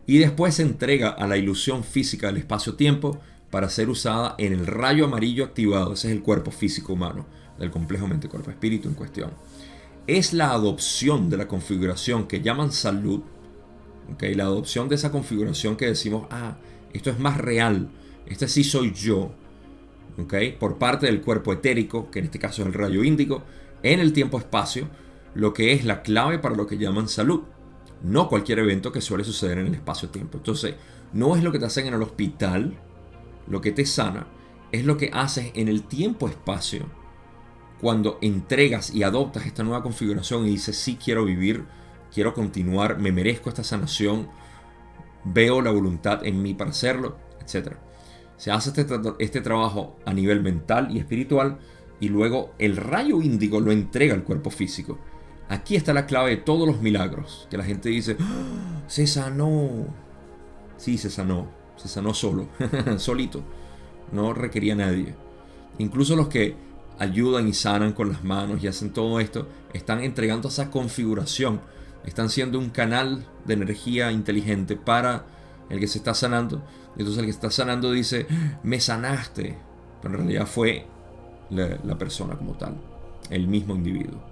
y después se entrega a la ilusión física del espacio-tiempo para ser usada en el rayo amarillo activado. Ese es el cuerpo físico humano del complejo mente-cuerpo-espíritu en cuestión. Es la adopción de la configuración que llaman salud, ¿okay? La adopción de esa configuración que decimos, esto es más real, este sí soy yo, ¿okay? Por parte del cuerpo etérico, que en este caso es el rayo índigo, en el tiempo-espacio, lo que es la clave para lo que llaman salud. No cualquier evento que suele suceder en el espacio-tiempo. Entonces, no es lo que te hacen en el hospital lo que te sana, es lo que haces en el tiempo-espacio cuando entregas y adoptas esta nueva configuración y dices, sí, quiero vivir, quiero continuar, me merezco esta sanación, veo la voluntad en mí para hacerlo, etc. Se hace este trabajo a nivel mental y espiritual, y luego el rayo índigo lo entrega al cuerpo físico. Aquí está la clave de todos los milagros, que la gente dice, se sanó. Sí, se sanó solo, solito, no requería a nadie. Incluso los que ayudan y sanan con las manos y hacen todo esto, están entregando esa configuración, están siendo un canal de energía inteligente para el que se está sanando. Entonces el que está sanando dice, me sanaste, pero en realidad fue la persona como tal, el mismo individuo.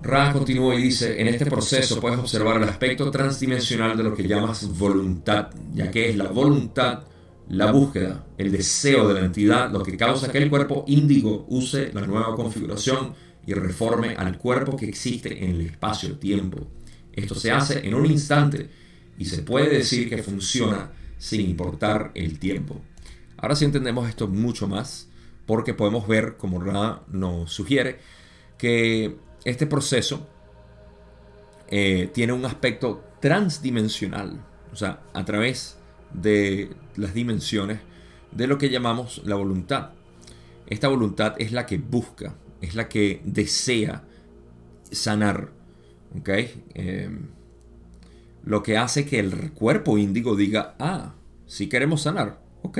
Ra continúa y dice, en este proceso puedes observar el aspecto transdimensional de lo que llamas voluntad, ya que es la voluntad, la búsqueda, el deseo de la entidad, lo que causa que el cuerpo índigo use la nueva configuración y reforme al cuerpo que existe en el espacio-tiempo. Esto se hace en un instante y se puede decir que funciona sin importar el tiempo. Ahora sí entendemos esto mucho más, porque podemos ver, como Ra nos sugiere, que este proceso tiene un aspecto transdimensional, o sea, a través de las dimensiones de lo que llamamos la voluntad. Esta voluntad es la que busca, es la que desea sanar, ¿okay? Lo que hace que el cuerpo índigo diga, sí queremos sanar, ok.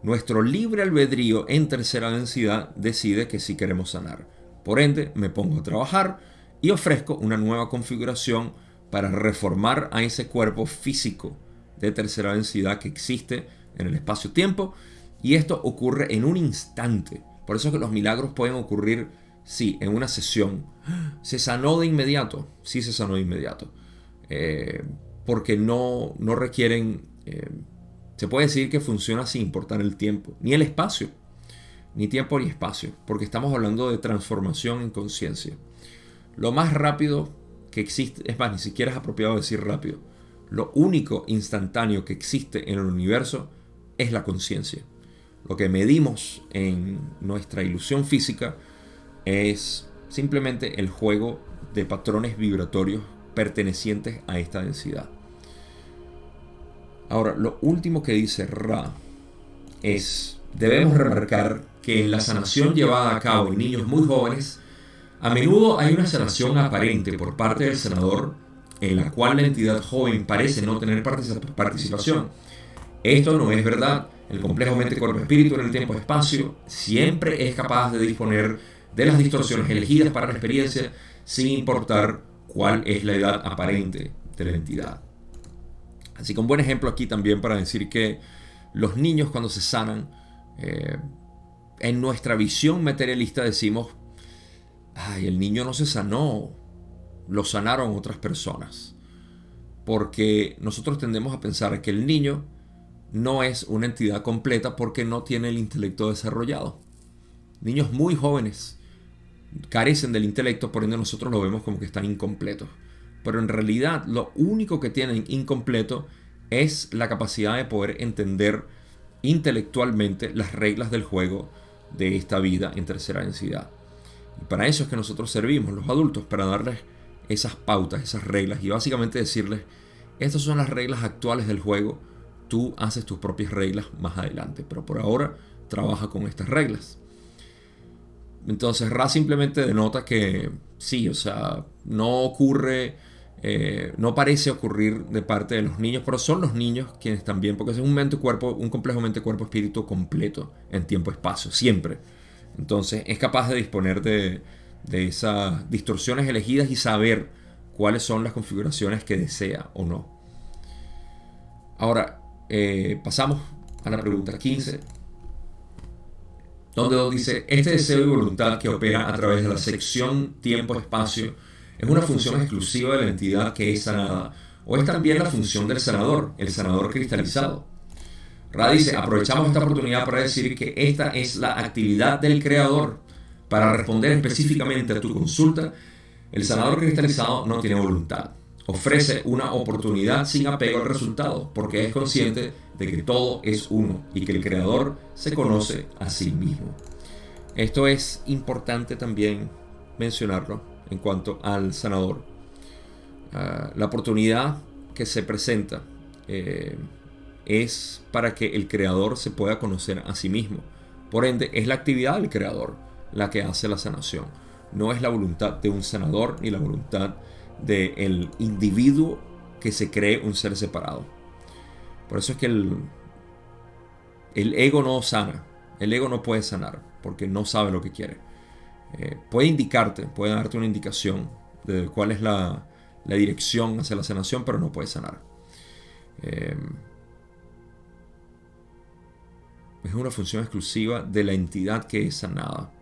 Nuestro libre albedrío en tercera densidad decide que sí queremos sanar. Por ende, me pongo a trabajar y ofrezco una nueva configuración para reformar a ese cuerpo físico de tercera densidad que existe en el espacio-tiempo. Y esto ocurre en un instante. Por eso es que los milagros pueden ocurrir, sí, en una sesión. ¿Se sanó de inmediato? Sí, se sanó de inmediato. porque no requieren, se puede decir que funciona sin importar el tiempo, ni el espacio, ni tiempo ni espacio, porque estamos hablando de transformación en conciencia. Lo más rápido que existe, es más, ni siquiera es apropiado decir rápido, lo único instantáneo que existe en el universo es la conciencia. Lo que medimos en nuestra ilusión física es simplemente el juego de patrones vibratorios pertenecientes a esta densidad. Ahora, lo último que dice Ra es: debemos remarcar que en la sanación llevada a cabo en niños muy jóvenes, a menudo hay una sanación aparente por parte del sanador en la cual la entidad joven parece no tener participación. Esto no es verdad. El complejo mente-cuerpo-espíritu en el tiempo-espacio siempre es capaz de disponer de las distorsiones elegidas para la experiencia sin importar cuál es la edad aparente de la entidad. Así que un buen ejemplo aquí también para decir que los niños cuando se sanan, en nuestra visión materialista decimos: ay, el niño no se sanó, lo sanaron otras personas. Porque nosotros tendemos a pensar que el niño no es una entidad completa porque no tiene el intelecto desarrollado. Niños muy jóvenes carecen del intelecto, por ende nosotros lo vemos como que están incompletos. Pero en realidad lo único que tienen incompleto es la capacidad de poder entender intelectualmente las reglas del juego de esta vida en tercera densidad. Y para eso es que nosotros servimos, los adultos, para darles esas pautas, esas reglas, y básicamente decirles: estas son las reglas actuales del juego, tú haces tus propias reglas más adelante, pero por ahora trabaja con estas reglas. Entonces Ra simplemente denota que sí, o sea, no ocurre, no parece ocurrir de parte de los niños, pero son los niños quienes también, porque es un mente-cuerpo, un complejo mente-cuerpo-espíritu completo en tiempo-espacio, siempre. Entonces es capaz de disponer de esas distorsiones elegidas y saber cuáles son las configuraciones que desea o no. Ahora, pasamos a la pregunta 15, donde dice: este deseo y voluntad que opera a través de la sección tiempo-espacio es una función exclusiva de la entidad que es sanada, o es también la función del sanador, el sanador cristalizado. Ra dice: aprovechamos esta oportunidad para decir que esta es la actividad del creador. Para responder específicamente a tu consulta, el sanador cristalizado no tiene voluntad. Ofrece una oportunidad sin apego al resultado, porque es consciente de que todo es uno y que el creador se conoce a sí mismo. Esto es importante también mencionarlo en cuanto al sanador. La oportunidad que se presenta es para que el creador se pueda conocer a sí mismo. Por ende, es la actividad del creador la que hace la sanación. No es la voluntad de un sanador ni la voluntad del individuo que se cree un ser separado. Por eso es que el ego no sana. El ego no puede sanar porque no sabe lo que quiere. Puede indicarte, puede darte una indicación de cuál es la dirección hacia la sanación, pero no puede sanar. Es una función exclusiva de la entidad que es sanada.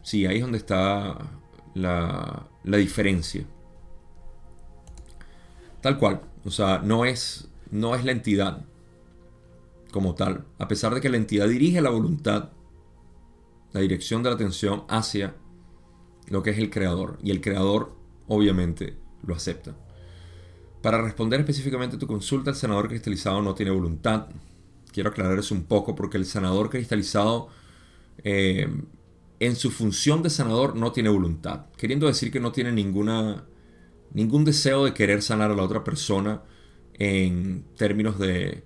Sí, ahí es donde está la diferencia. Tal cual. O sea, no es la entidad como tal. A pesar de que la entidad dirige la voluntad, la dirección de la atención hacia lo que es el creador. Y el creador, obviamente, lo acepta. Para responder específicamente a tu consulta, el sanador cristalizado no tiene voluntad. Quiero aclarar eso un poco porque el sanador cristalizado, en su función de sanador, no tiene voluntad. Queriendo decir que no tiene ningún deseo de querer sanar a la otra persona en términos de: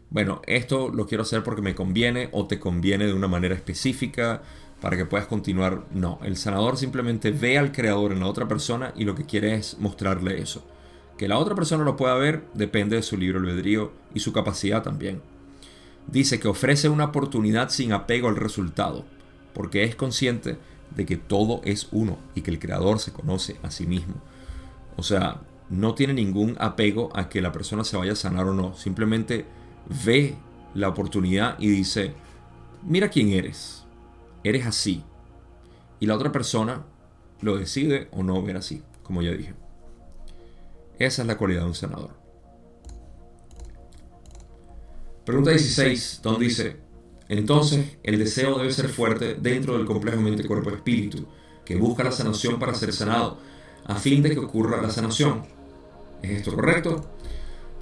bueno, esto lo quiero hacer porque me conviene o te conviene de una manera específica para que puedas continuar. No, el sanador simplemente ve al creador en la otra persona y lo que quiere es mostrarle eso. Que la otra persona lo pueda ver depende de su libre albedrío y su capacidad también. Dice que ofrece una oportunidad sin apego al resultado, porque es consciente de que todo es uno y que el creador se conoce a sí mismo. O sea, no tiene ningún apego a que la persona se vaya a sanar o no. Simplemente ve la oportunidad y dice: mira quién eres. Eres así. Y la otra persona lo decide o no ver así, como ya dije. Esa es la cualidad de un sanador. Pregunta 16, donde dice: entonces, el deseo debe ser fuerte dentro del complejo mente-cuerpo-espíritu, que busca la sanación para ser sanado, a fin de que ocurra la sanación. ¿Es esto correcto?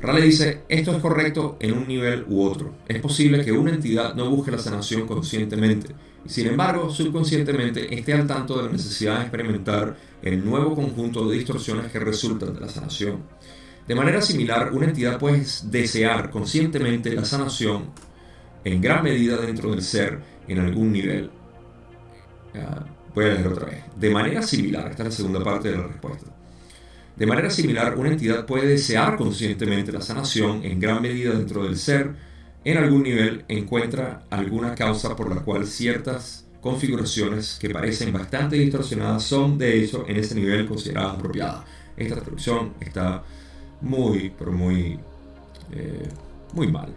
Raleigh dice: esto es correcto en un nivel u otro. Es posible que una entidad no busque la sanación conscientemente, y sin embargo, subconscientemente esté al tanto de la necesidad de experimentar el nuevo conjunto de distorsiones que resultan de la sanación. De manera similar, una entidad puede desear conscientemente la sanación en gran medida dentro del ser en algún nivel. Voy a leer otra vez. De manera similar, esta es la segunda parte de la respuesta. De manera similar, una entidad puede desear conscientemente la sanación en gran medida dentro del ser. En algún nivel encuentra alguna causa por la cual ciertas configuraciones que parecen bastante distorsionadas son, de hecho, en ese nivel consideradas apropiadas. Esta traducción está muy, pero muy mal,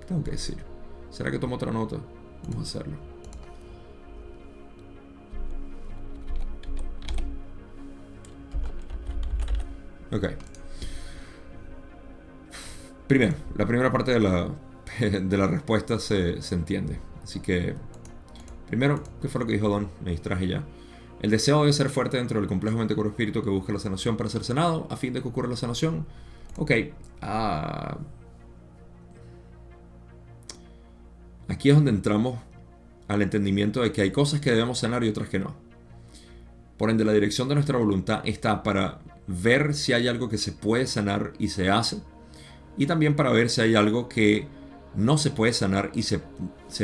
tengo que decir. ¿Será que tomo otra nota? Vamos a hacerlo. Ok. Primero, la primera parte de la respuesta se entiende. Así que, primero, ¿qué fue lo que dijo Don? Me distraje ya. El deseo debe ser fuerte dentro del complejo mente-cuerpo-espíritu que busca la sanación para ser sanado, a fin de que ocurra la sanación. Ok. Aquí es donde entramos al entendimiento de que hay cosas que debemos sanar y otras que no. Por ende, la dirección de nuestra voluntad está para ver si hay algo que se puede sanar y se hace, y también para ver si hay algo que no se puede sanar y se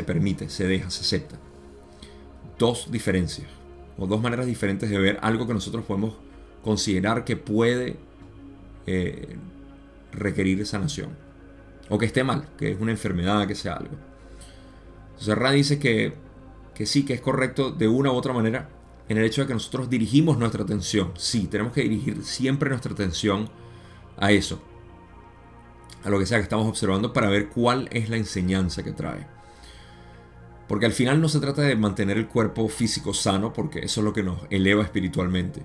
permite, se deja, se acepta. Dos diferencias, o dos maneras diferentes de ver algo que nosotros podemos considerar que puede requerir sanación, o que esté mal, que es una enfermedad, que sea algo. Entonces Ra dice que sí, que es correcto de una u otra manera, en el hecho de que nosotros dirigimos nuestra atención. Sí, tenemos que dirigir siempre nuestra atención a eso, a lo que sea que estamos observando, para ver cuál es la enseñanza que trae. Porque al final no se trata de mantener el cuerpo físico sano, porque eso es lo que nos eleva espiritualmente.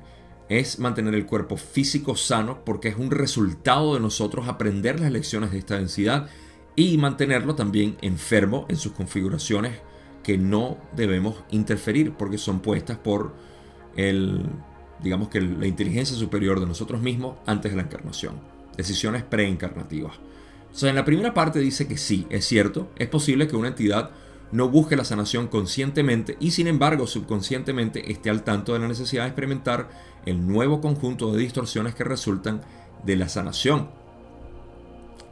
Es mantener el cuerpo físico sano porque es un resultado de nosotros aprender las lecciones de esta densidad, y mantenerlo también enfermo en sus configuraciones que no debemos interferir porque son puestas por digamos que la inteligencia superior de nosotros mismos antes de la encarnación. Decisiones preencarnativas. Entonces, en la primera parte dice que sí, es cierto, es posible que una entidad no busque la sanación conscientemente y sin embargo subconscientemente esté al tanto de la necesidad de experimentar el nuevo conjunto de distorsiones que resultan de la sanación.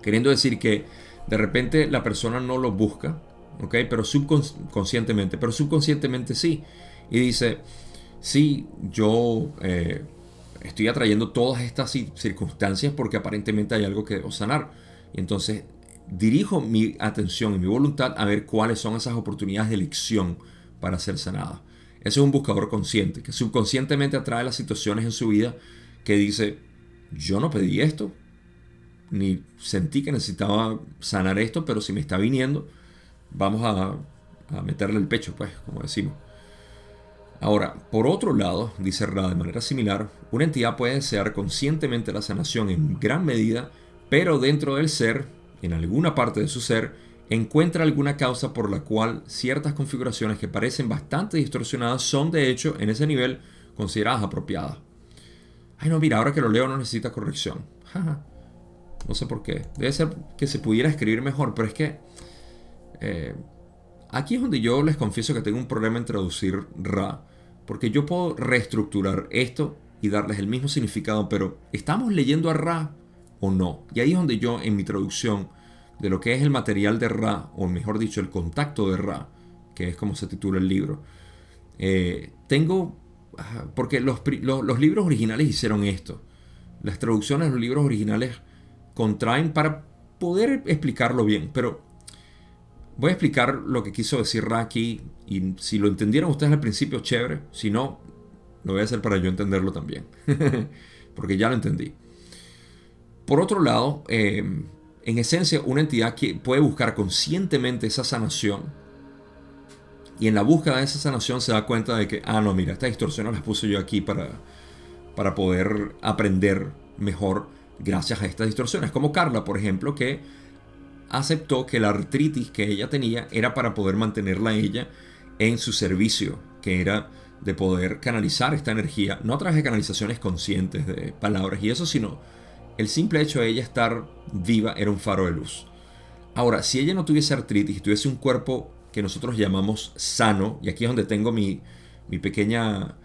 Queriendo decir que de repente la persona no lo busca, ¿ok? Pero subconscientemente sí. Y dice: sí, yo estoy atrayendo todas estas circunstancias porque aparentemente hay algo que debo sanar. Y entonces dirijo mi atención y mi voluntad a ver cuáles son esas oportunidades de elección para ser sanada. Ese es un buscador consciente, que subconscientemente atrae las situaciones en su vida que dice: yo no pedí esto, ni sentí que necesitaba sanar esto, pero si me está viniendo, vamos a meterle el pecho, pues, como decimos. Ahora, por otro lado, dice Ra, de manera similar, una entidad puede desear conscientemente la sanación en gran medida, pero dentro del ser, en alguna parte de su ser, encuentra alguna causa por la cual ciertas configuraciones que parecen bastante distorsionadas son, de hecho, en ese nivel, consideradas apropiadas. Ay, no, mira, ahora que lo leo no necesita corrección. No sé por qué. Debe ser que se pudiera escribir mejor, pero es que aquí es donde yo les confieso que tengo un problema en traducir Ra, porque yo puedo reestructurar esto y darles el mismo significado, pero ¿estamos leyendo a Ra o no? Y ahí es donde yo, en mi traducción de lo que es el material de Ra, o mejor dicho, el contacto de Ra, que es como se titula el libro, porque los libros originales hicieron esto. Las traducciones de los libros originales contraen para poder explicarlo bien, pero voy a explicar lo que quiso decir Ra aquí, y si lo entendieron ustedes al principio, chévere. Si no, lo voy a hacer para yo entenderlo también, porque ya lo entendí. Por otro lado, en esencia, una entidad que puede buscar conscientemente esa sanación, y en la búsqueda de esa sanación se da cuenta de que, no, mira, estas distorsiones las puse yo aquí para poder aprender mejor, gracias a estas distorsiones. Como Carla, por ejemplo, que aceptó que la artritis que ella tenía era para poder mantenerla a ella en su servicio, que era de poder canalizar esta energía, no a través de canalizaciones conscientes de palabras y eso, sino el simple hecho de ella estar viva era un faro de luz. Ahora, si ella no tuviese artritis y tuviese un cuerpo que nosotros llamamos sano, y aquí es donde tengo mi pequeño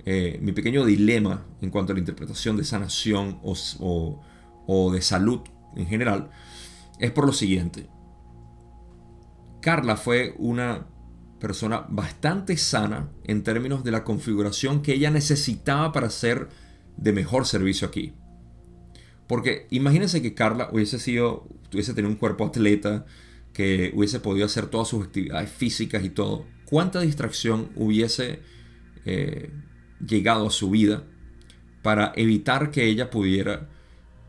dilema en cuanto a la interpretación de sanación o de salud en general, es por lo siguiente. Carla fue una persona bastante sana en términos de la configuración que ella necesitaba para ser de mejor servicio aquí. Porque imagínense que Carla tuviese tenido un cuerpo atleta, que hubiese podido hacer todas sus actividades físicas y todo. ¿Cuánta distracción hubiese llegado a su vida para evitar que ella pudiera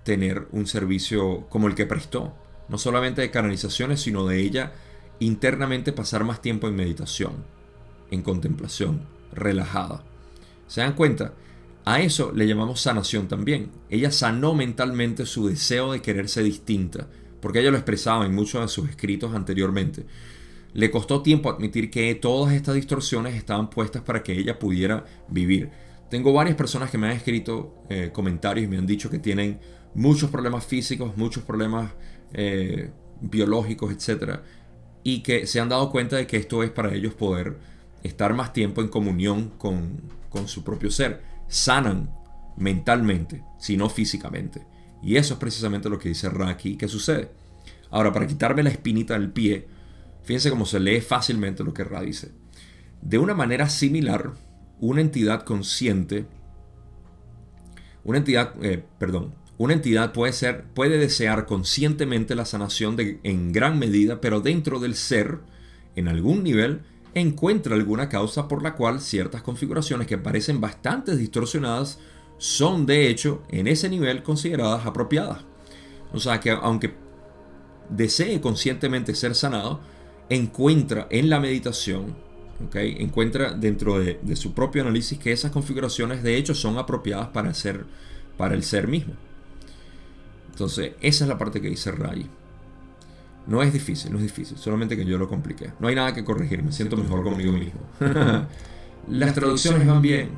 tener un servicio como el que prestó? No solamente de canalizaciones, sino de ella internamente pasar más tiempo en meditación, en contemplación, relajada. ¿Se dan cuenta? A eso le llamamos sanación también. Ella sanó mentalmente su deseo de quererse distinta, porque ella lo expresaba en muchos de sus escritos anteriormente. Le costó tiempo admitir que todas estas distorsiones estaban puestas para que ella pudiera vivir. Tengo varias personas que me han escrito comentarios y me han dicho que tienen muchos problemas físicos, muchos problemas biológicos, etc. Y que se han dado cuenta de que esto es para ellos poder estar más tiempo en comunión con su propio ser. Sanan mentalmente, sino físicamente. Y eso es precisamente lo que dice Ra aquí que sucede. Ahora, para quitarme la espinita del pie, fíjense cómo se lee fácilmente lo que Ra dice. De una manera similar, una entidad consciente, una entidad puede desear conscientemente la sanación en gran medida, pero dentro del ser, en algún nivel, encuentra alguna causa por la cual ciertas configuraciones que parecen bastante distorsionadas son de hecho en ese nivel consideradas apropiadas. O sea que aunque desee conscientemente ser sanado, encuentra en la meditación, encuentra dentro de su propio análisis que esas configuraciones de hecho son apropiadas para el ser mismo. Entonces esa es la parte que dice Ray. No es difícil, solamente que yo lo compliqué. No hay nada que corregir, me siento mejor conmigo mismo. Las traducciones van bien.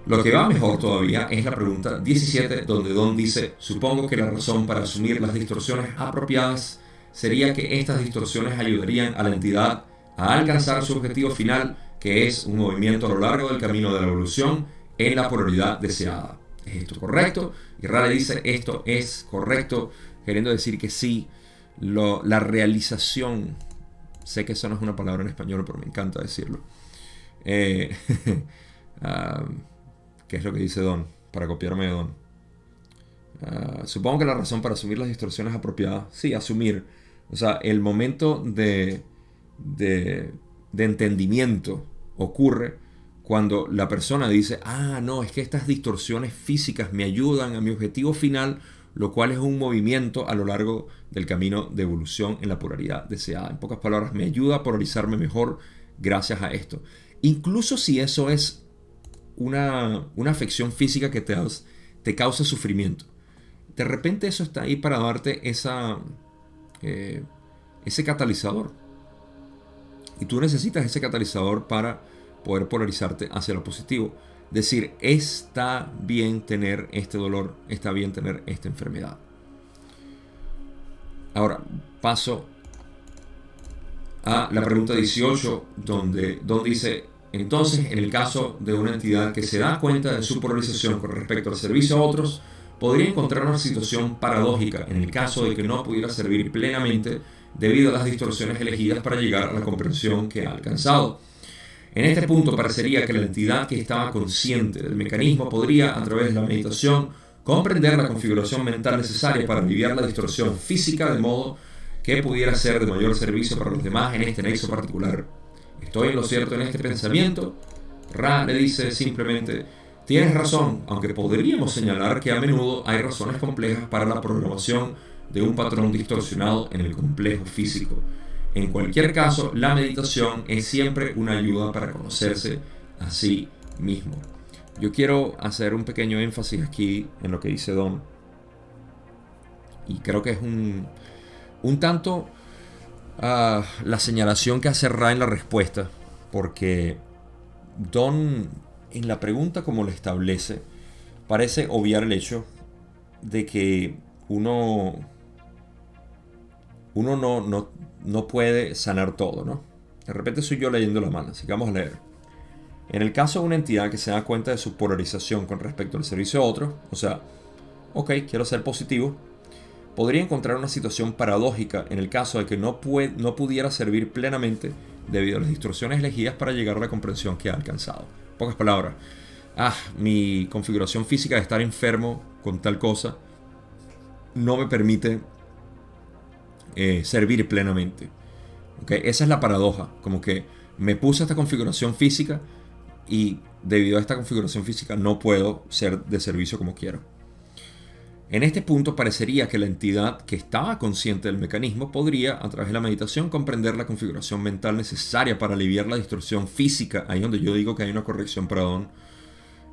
Lo que va mejor todavía es la pregunta 17, donde Don dice: supongo que la razón para asumir las distorsiones apropiadas sería que estas distorsiones ayudarían a la entidad a alcanzar su objetivo final, que es un movimiento a lo largo del camino de la evolución en la polaridad deseada. ¿Es esto correcto? Y Ra le dice: esto es correcto, queriendo decir que sí. La realización, sé que eso no es una palabra en español, pero me encanta decirlo. ¿Qué es lo que dice Don? Para copiarme de Don. Supongo que la razón para asumir las distorsiones apropiadas, sí, asumir. O sea, el momento de entendimiento ocurre cuando la persona dice: no, es que estas distorsiones físicas me ayudan a mi objetivo final, lo cual es un movimiento a lo largo del camino de evolución en la polaridad deseada. En pocas palabras, me ayuda a polarizarme mejor gracias a esto. Incluso si eso es una afección física que te causa sufrimiento. De repente eso está ahí para darte ese catalizador. Y tú necesitas ese catalizador para poder polarizarte hacia lo positivo. Decir: está bien tener este dolor, está bien tener esta enfermedad. Ahora paso a la pregunta 18, donde dice: entonces, en el caso de una entidad que se da cuenta de su polarización con respecto al servicio a otros, podría encontrar una situación paradójica en el caso de que no pudiera servir plenamente debido a las distorsiones elegidas para llegar a la comprensión que ha alcanzado. En este punto parecería que la entidad que estaba consciente del mecanismo podría, a través de la meditación, comprender la configuración mental necesaria para aliviar la distorsión física de modo que pudiera ser de mayor servicio para los demás en este nexo particular. ¿Estoy en lo cierto en este pensamiento? Ra le dice simplemente: tienes razón, aunque podríamos señalar que a menudo hay razones complejas para la programación de un patrón distorsionado en el complejo físico. En cualquier caso, la meditación es siempre una ayuda para conocerse a sí mismo. yo quiero hacer un pequeño énfasis aquí en lo que dice Don. Y creo que es un tanto la señalación que hace Ra en la respuesta. Porque Don, en la pregunta como lo establece, parece obviar el hecho de que uno no puede sanar todo, ¿no? De repente soy yo leyendo la mano, así que vamos a leer. En el caso de una entidad que se da cuenta de su polarización con respecto al servicio a otros, o sea, ok, quiero ser positivo, podría encontrar una situación paradójica en el caso de que no pudiera servir plenamente debido a las distorsiones elegidas para llegar a la comprensión que ha alcanzado. En pocas palabras, mi configuración física de estar enfermo con tal cosa no me permite servir plenamente. ¿Okay? Esa es la paradoja, como que me puse esta configuración física y debido a esta configuración física no puedo ser de servicio como quiero. En este punto parecería que la entidad que estaba consciente del mecanismo podría, a través de la meditación, comprender la configuración mental necesaria para aliviar la distorsión física, ahí donde yo digo que hay una corrección, perdón,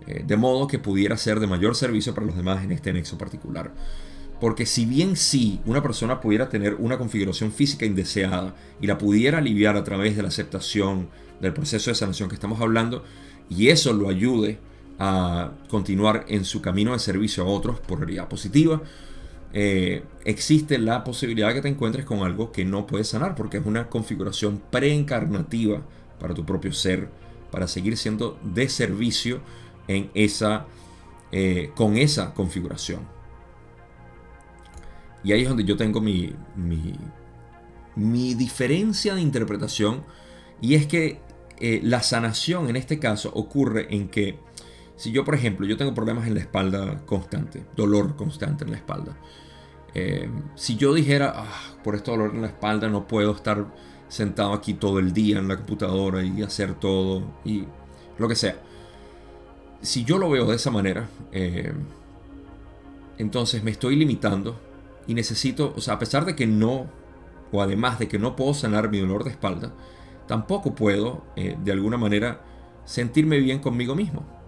de modo que pudiera ser de mayor servicio para los demás en este nexo particular. Porque si bien sí, una persona pudiera tener una configuración física indeseada y la pudiera aliviar a través de la aceptación del proceso de sanación que estamos hablando, y eso lo ayude a continuar en su camino de servicio a otros por realidad positiva, existe la posibilidad de que te encuentres con algo que no puedes sanar porque es una configuración preencarnativa para tu propio ser, para seguir siendo de servicio en con esa configuración. Y ahí es donde yo tengo mi diferencia de interpretación, y es que la sanación en este caso ocurre en que si yo, por ejemplo, yo tengo problemas en la espalda constante, dolor constante en la espalda. Si yo dijera, por este dolor en la espalda no puedo estar sentado aquí todo el día en la computadora y hacer todo y lo que sea. Si yo lo veo de esa manera, entonces me estoy limitando y necesito, o sea, a pesar de que no, o además de que no puedo sanar mi dolor de espalda, tampoco puedo, de alguna manera, sentirme bien conmigo mismo.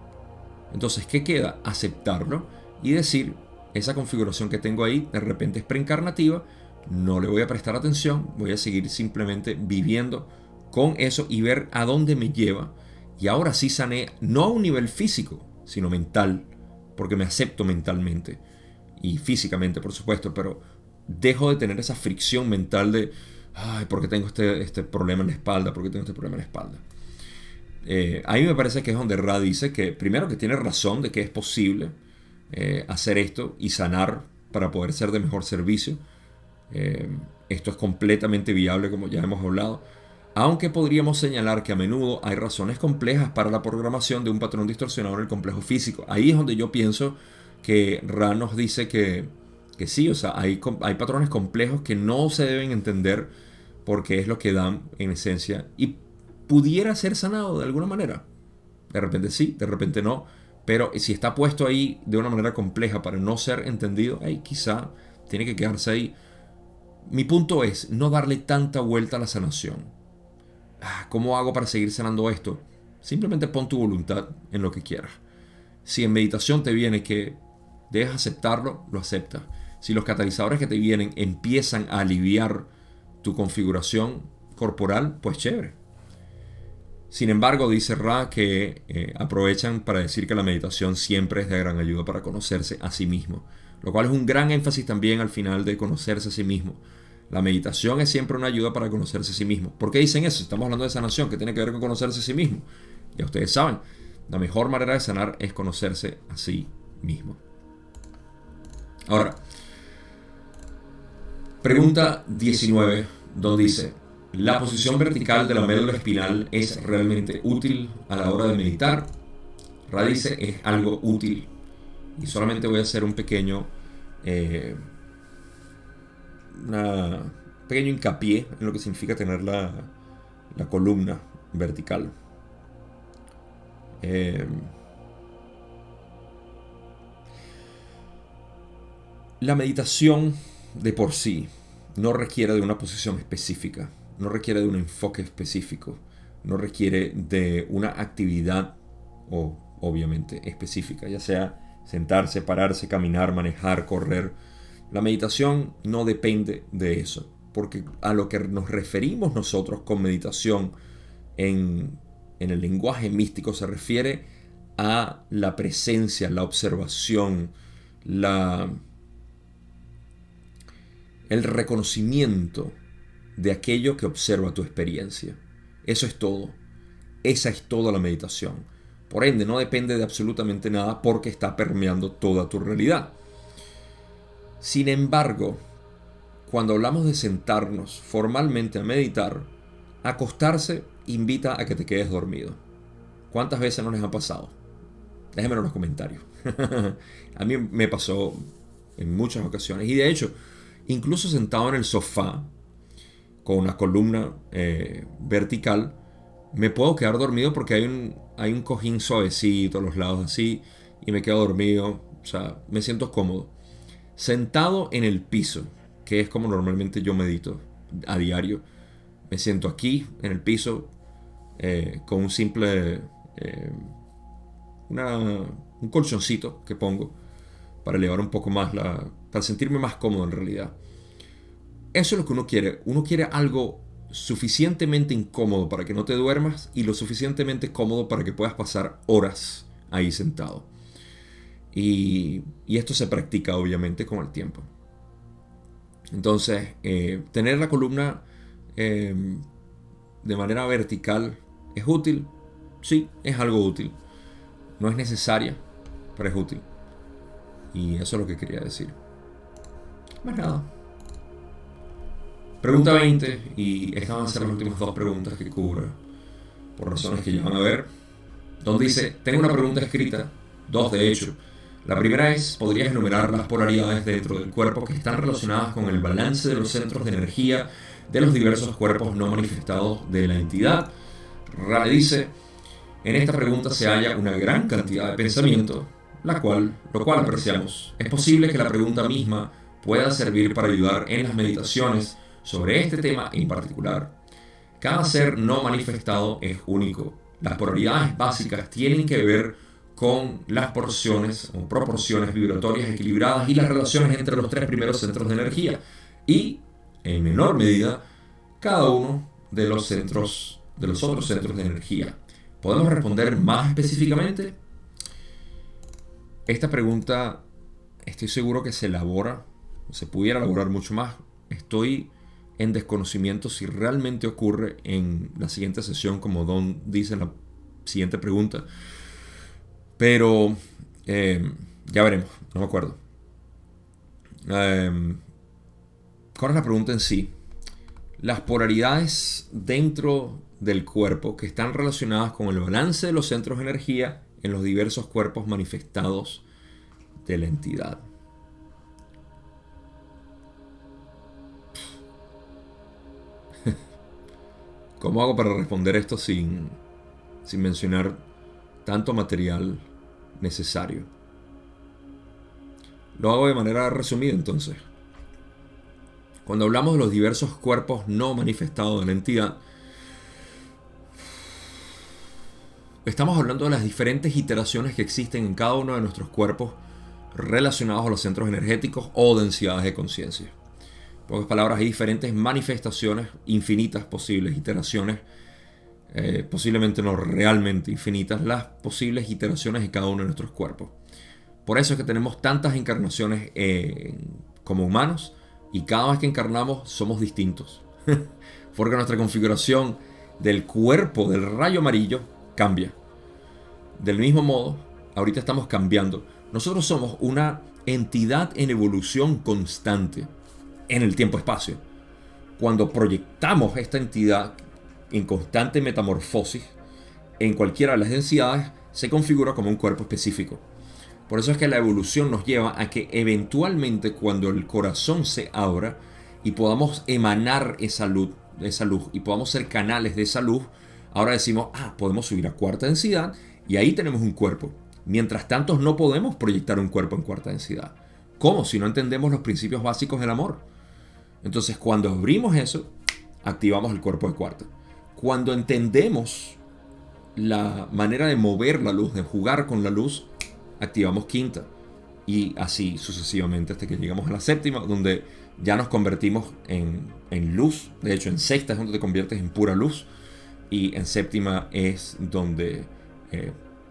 Entonces, ¿qué queda? Aceptarlo y decir, esa configuración que tengo ahí de repente es preencarnativa, no le voy a prestar atención, voy a seguir simplemente viviendo con eso y ver a dónde me lleva. Y ahora sí sané, no a un nivel físico, sino mental, porque me acepto mentalmente y físicamente, por supuesto, pero dejo de tener esa fricción mental de, ¿por qué tengo este problema en la espalda? ¿Por qué tengo este problema en la espalda? A mí me parece que es donde Ra dice que primero que tiene razón de que es posible hacer esto y sanar para poder ser de mejor servicio. Esto es completamente viable, como ya hemos hablado, aunque podríamos señalar que a menudo hay razones complejas para la programación de un patrón distorsionado en el complejo físico. Ahí es donde yo pienso que Ra nos dice que sí, o sea, hay patrones complejos que no se deben entender porque es lo que dan en esencia y pudiera ser sanado de alguna manera. De repente sí, de repente no. Pero si está puesto ahí de una manera compleja para no ser entendido, quizá tiene que quedarse ahí. Mi punto es no darle tanta vuelta a la sanación. ¿Cómo hago para seguir sanando esto? Simplemente pon tu voluntad en lo que quieras. Si en meditación te viene que debes aceptarlo, lo aceptas. Si los catalizadores que te vienen empiezan a aliviar tu configuración corporal, pues chévere. Sin embargo, dice Ra que aprovechan para decir que la meditación siempre es de gran ayuda para conocerse a sí mismo, lo cual es un gran énfasis también al final de conocerse a sí mismo. La meditación es siempre una ayuda para conocerse a sí mismo. ¿Por qué dicen eso? Estamos hablando de sanación, que tiene que ver con conocerse a sí mismo. Ya ustedes saben, la mejor manera de sanar es conocerse a sí mismo. Ahora, pregunta 19, donde dice: ¿la posición vertical de la médula espinal es realmente útil a la hora de meditar? Ra dice, es algo útil. Y solamente voy a hacer un pequeño hincapié en lo que significa tener la columna vertical. La meditación de por sí no requiere de una posición específica, no requiere de un enfoque específico, no requiere de una actividad o obviamente, específica, ya sea sentarse, pararse, caminar, manejar, correr. La meditación no depende de eso, porque a lo que nos referimos nosotros con meditación en el lenguaje místico se refiere a la presencia, la observación, el reconocimiento de aquello que observa tu experiencia. Eso es todo. Esa es toda la meditación. Por ende, no depende de absolutamente nada porque está permeando toda tu realidad. Sin embargo, cuando hablamos de sentarnos formalmente a meditar, acostarse invita a que te quedes dormido. ¿Cuántas veces no les ha pasado? Déjenmelo en los comentarios. A mí me pasó en muchas ocasiones. Y de hecho, incluso sentado en el sofá, con una columna vertical, me puedo quedar dormido porque hay un cojín suavecito a los lados así y me quedo dormido. O sea, me siento cómodo. Sentado en el piso, que es como normalmente yo medito a diario, me siento aquí en el piso con un simple un colchoncito que pongo para elevar un poco más para sentirme más cómodo en realidad. Eso es lo que uno quiere. Uno quiere algo suficientemente incómodo para que no te duermas y lo suficientemente cómodo para que puedas pasar horas ahí sentado. Y esto se practica obviamente con el tiempo. Entonces, tener la columna de manera vertical es útil. Sí, es algo útil. No es necesaria, pero es útil. Y eso es lo que quería decir. Más nada. Pregunta 20, y estas van a ser las últimas dos preguntas que cubra, por razones que ya van a ver, donde dice, tengo una pregunta escrita, dos de hecho. La primera es, ¿podrías enumerar las polaridades dentro del cuerpo que están relacionadas con el balance de los centros de energía de los diversos cuerpos no manifestados de la entidad? Rale dice, en esta pregunta se halla una gran cantidad de pensamiento, lo cual apreciamos. Es posible que la pregunta misma pueda servir para ayudar en las meditaciones sobre este tema en particular. Cada ser no manifestado es único. Las polaridades básicas tienen que ver con las porciones o proporciones vibratorias equilibradas y las relaciones entre los tres primeros centros de energía y, en menor medida, cada uno de los otros centros de energía. ¿Podemos responder más específicamente? Esta pregunta estoy seguro que se pudiera elaborar mucho más. Estoy en desconocimiento si realmente ocurre en la siguiente sesión, como Don dice en la siguiente pregunta. Pero ya veremos, no me acuerdo. ¿Cuál es la pregunta en sí? Las polaridades dentro del cuerpo que están relacionadas con el balance de los centros de energía en los diversos cuerpos manifestados de la entidad. ¿Cómo hago para responder esto sin mencionar tanto material necesario? Lo hago de manera resumida entonces. Cuando hablamos de los diversos cuerpos no manifestados de la entidad, estamos hablando de las diferentes iteraciones que existen en cada uno de nuestros cuerpos relacionados a los centros energéticos o densidades de conciencia. En pocas palabras, hay diferentes manifestaciones, infinitas posibles iteraciones, posiblemente no realmente infinitas, las posibles iteraciones de cada uno de nuestros cuerpos. Por eso es que tenemos tantas encarnaciones como humanos y cada vez que encarnamos somos distintos. Porque nuestra configuración del cuerpo del rayo amarillo cambia. Del mismo modo, ahorita estamos cambiando. Nosotros somos una entidad en evolución constante en el tiempo-espacio. Cuando proyectamos esta entidad en constante metamorfosis en cualquiera de las densidades, se configura como un cuerpo específico. Por eso es que la evolución nos lleva a que eventualmente cuando el corazón se abra y podamos emanar esa luz y podamos ser canales de esa luz, ahora decimos, podemos subir a cuarta densidad y ahí tenemos un cuerpo. Mientras tanto no podemos proyectar un cuerpo en cuarta densidad. ¿Cómo? Si no entendemos los principios básicos del amor. Entonces cuando abrimos eso, activamos el cuerpo de cuarta. Cuando entendemos la manera de mover la luz, de jugar con la luz, activamos quinta. Y así sucesivamente hasta que llegamos a la séptima, donde ya nos convertimos en luz. De hecho, en sexta es donde te conviertes en pura luz. Y en séptima es donde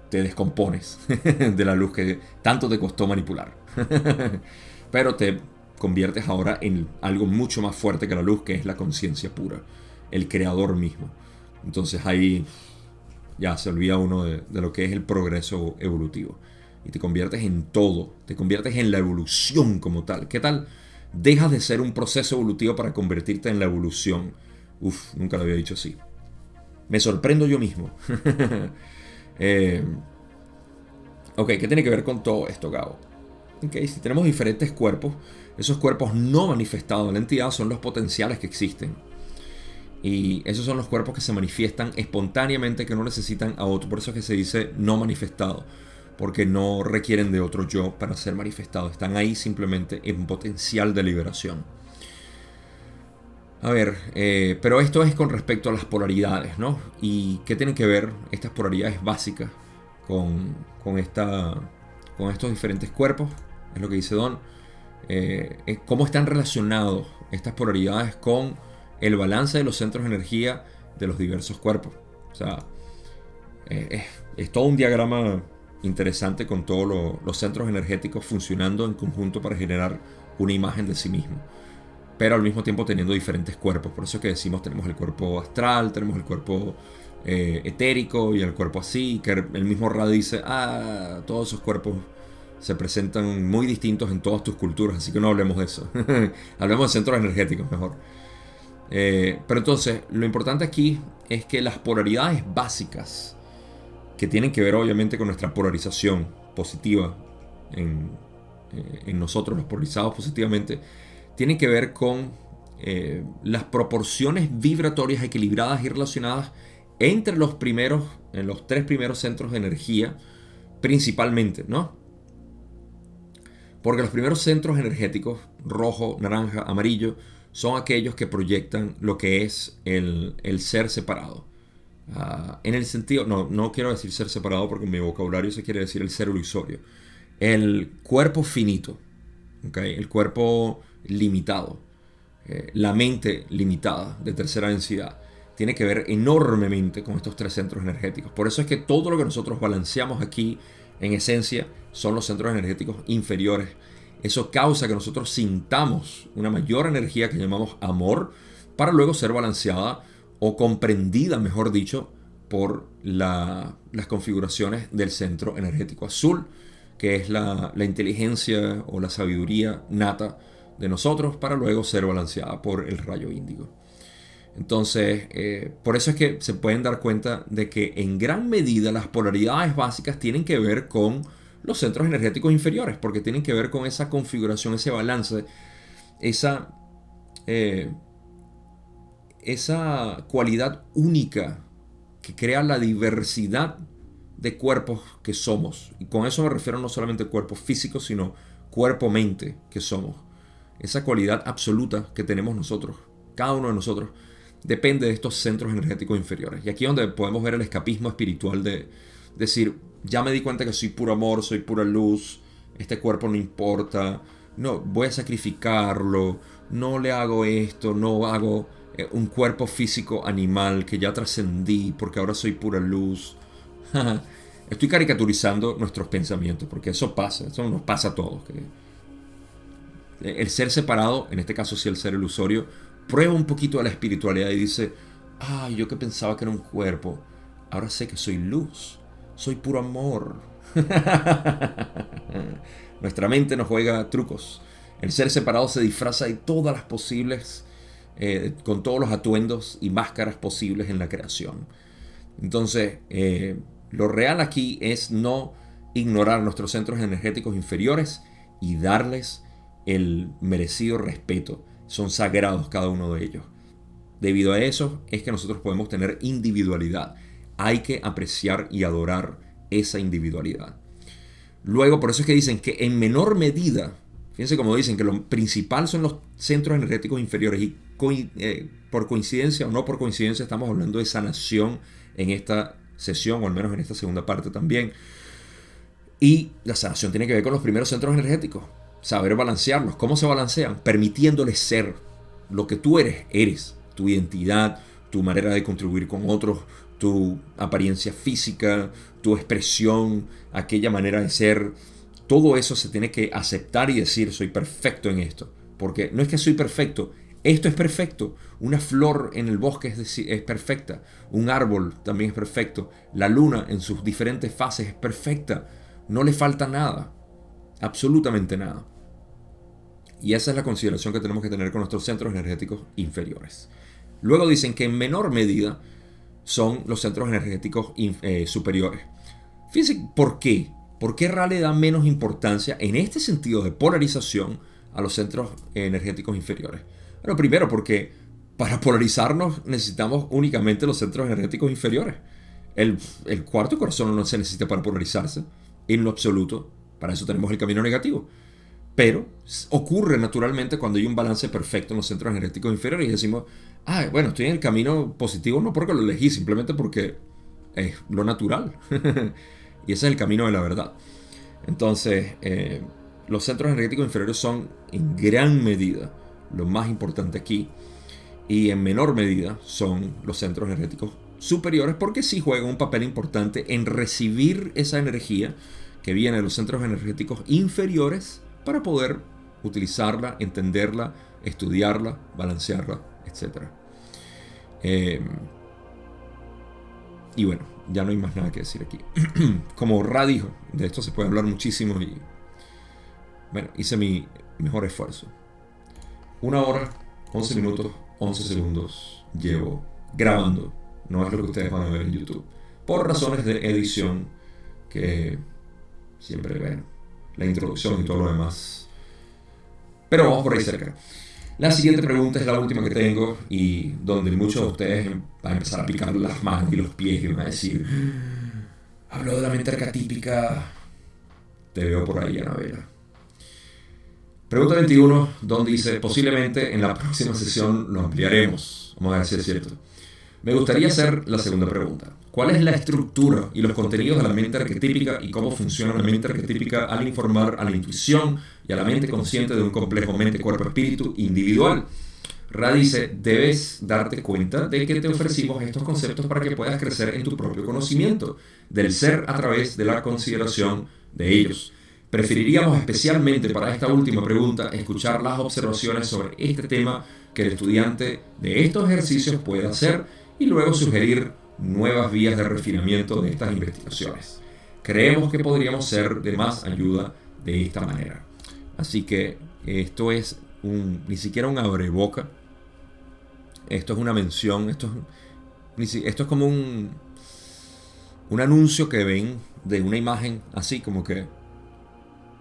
te descompones de la luz que tanto te costó manipular. Pero te conviertes ahora en algo mucho más fuerte que la luz, que es la conciencia pura, el creador mismo. Entonces ahí ya se olvida uno de lo que es el progreso evolutivo. Y te conviertes en todo, te conviertes en la evolución como tal. ¿Qué tal? Dejas de ser un proceso evolutivo para convertirte en la evolución. Uf, nunca lo había dicho así. Me sorprendo yo mismo. Ok, ¿qué tiene que ver con todo esto, Gabo? Ok, si tenemos diferentes cuerpos, esos cuerpos no manifestados en la entidad son los potenciales que existen. Y esos son los cuerpos que se manifiestan espontáneamente, que no necesitan a otro. Por eso es que se dice no manifestado, porque no requieren de otro yo para ser manifestados. Están ahí simplemente en potencial de liberación. A ver, pero esto es con respecto a las polaridades, ¿no? ¿Y qué tienen que ver estas polaridades básicas con estos diferentes cuerpos? Es lo que dice Don. ¿Cómo están relacionados estas polaridades con el balance de los centros de energía de los diversos cuerpos? O sea, es todo un diagrama interesante con todos los centros energéticos funcionando en conjunto para generar una imagen de sí mismo, pero al mismo tiempo teniendo diferentes cuerpos. Por eso es que decimos, tenemos el cuerpo astral, tenemos el cuerpo etérico y el cuerpo así, que el mismo Ra dice, todos esos cuerpos se presentan muy distintos en todas tus culturas, así que no hablemos de eso. Hablemos de centros energéticos mejor. Pero entonces, lo importante aquí es que las polaridades básicas, que tienen que ver obviamente con nuestra polarización positiva en nosotros, los polarizados positivamente, tienen que ver con las proporciones vibratorias equilibradas y relacionadas entre en los tres primeros centros de energía, principalmente, ¿no? Porque los primeros centros energéticos, rojo, naranja, amarillo, son aquellos que proyectan lo que es el ser separado. En el sentido, no quiero decir ser separado porque en mi vocabulario se quiere decir el ser ilusorio. El cuerpo finito, ¿okay? El cuerpo limitado, la mente limitada de tercera densidad, tiene que ver enormemente con estos tres centros energéticos. Por eso es que todo lo que nosotros balanceamos aquí, en esencia, son los centros energéticos inferiores. Eso causa que nosotros sintamos una mayor energía que llamamos amor, para luego ser balanceada o comprendida, mejor dicho, por las configuraciones del centro energético azul, que es la inteligencia o la sabiduría nata de nosotros, para luego ser balanceada por el rayo índigo. Entonces, por eso es que se pueden dar cuenta de que en gran medida las polaridades básicas tienen que ver con los centros energéticos inferiores, porque tienen que ver con esa configuración, ese balance, esa cualidad única que crea la diversidad de cuerpos que somos. Y con eso me refiero no solamente al cuerpo físico, sino cuerpo-mente que somos. Esa cualidad absoluta que tenemos nosotros, cada uno de nosotros, depende de estos centros energéticos inferiores. Y aquí es donde podemos ver el escapismo espiritual de decir, ya me di cuenta que soy puro amor, soy pura luz, este cuerpo no importa, no, voy a sacrificarlo, no le hago esto, no hago un cuerpo físico animal que ya trascendí porque ahora soy pura luz. Estoy caricaturizando nuestros pensamientos porque eso pasa, eso nos pasa a todos. El ser separado, en este caso sí el ser ilusorio, prueba un poquito de la espiritualidad y dice, yo que pensaba que era un cuerpo, ahora sé que soy luz, soy puro amor. Nuestra mente nos juega trucos. El ser separado se disfraza de todas las posibles, con todos los atuendos y máscaras posibles en la creación. Entonces, lo real aquí es no ignorar nuestros centros energéticos inferiores y darles el merecido respeto. Son sagrados cada uno de ellos. Debido a eso es que nosotros podemos tener individualidad. Hay que apreciar y adorar esa individualidad. Luego, por eso es que dicen que en menor medida, fíjense cómo dicen que lo principal son los centros energéticos inferiores, y por coincidencia o no por coincidencia estamos hablando de sanación en esta sesión, o al menos en esta segunda parte también. Y la sanación tiene que ver con los primeros centros energéticos. Saber balancearlos. ¿Cómo se balancean? Permitiéndoles ser lo que tú eres. Tu identidad, tu manera de contribuir con otros, tu apariencia física, tu expresión, aquella manera de ser. Todo eso se tiene que aceptar y decir, soy perfecto en esto. Porque no es que soy perfecto, esto es perfecto. Una flor en el bosque es perfecta. Un árbol también es perfecto. La luna en sus diferentes fases es perfecta. No le falta nada. Absolutamente nada. Y esa es la consideración que tenemos que tener con nuestros centros energéticos inferiores. Luego dicen que en menor medida son los centros energéticos superiores. Fíjense por qué. ¿Por qué Ra le da menos importancia en este sentido de polarización a los centros energéticos inferiores? Bueno, primero porque para polarizarnos necesitamos únicamente los centros energéticos inferiores. El cuarto corazón no se necesita para polarizarse, en lo absoluto. Para eso tenemos el camino negativo. Pero ocurre naturalmente cuando hay un balance perfecto en los centros energéticos inferiores y decimos, bueno, estoy en el camino positivo no porque lo elegí, simplemente porque es lo natural. Y ese es el camino de la verdad. Entonces, los centros energéticos inferiores son en gran medida lo más importante aquí. Y en menor medida son los centros energéticos superiores porque sí juegan un papel importante en recibir esa energía que viene de los centros energéticos inferiores para poder utilizarla, entenderla, estudiarla, balancearla, etc. Y bueno, ya no hay más nada que decir aquí. Como Ra dijo, de esto se puede hablar muchísimo y bueno, hice mi mejor esfuerzo. 1 hora, 11 minutos, 11 segundos llevo grabando. No es lo que ustedes van a ver en YouTube. Por razones de edición que siempre ven. La introducción y todo lo demás. Pero vamos por ahí cerca. La siguiente pregunta es la última que tengo y donde muchos de ustedes van a empezar a picar las manos y los pies y van a decir, habló de la mente arquetípica. Te veo por ahí, Anabela. Pregunta 21, donde dice, posiblemente en la próxima sesión lo ampliaremos. Vamos a ver si es cierto. Me gustaría hacer la segunda pregunta. ¿Cuál es la estructura y los contenidos de la mente arquetípica y cómo funciona la mente arquetípica al informar a la intuición y a la mente consciente de un complejo mente-cuerpo-espíritu individual? Ra dice, debes darte cuenta de que te ofrecimos estos conceptos para que puedas crecer en tu propio conocimiento del ser a través de la consideración de ellos. Preferiríamos especialmente para esta última pregunta escuchar las observaciones sobre este tema que el estudiante de estos ejercicios pueda hacer y luego sugerir nuevas vías de refinamiento de estas investigaciones. Creemos que podríamos ser de más ayuda de esta manera. Así que esto es ni siquiera un abreboca. Esto es una mención. Esto es como un anuncio que ven de una imagen así como que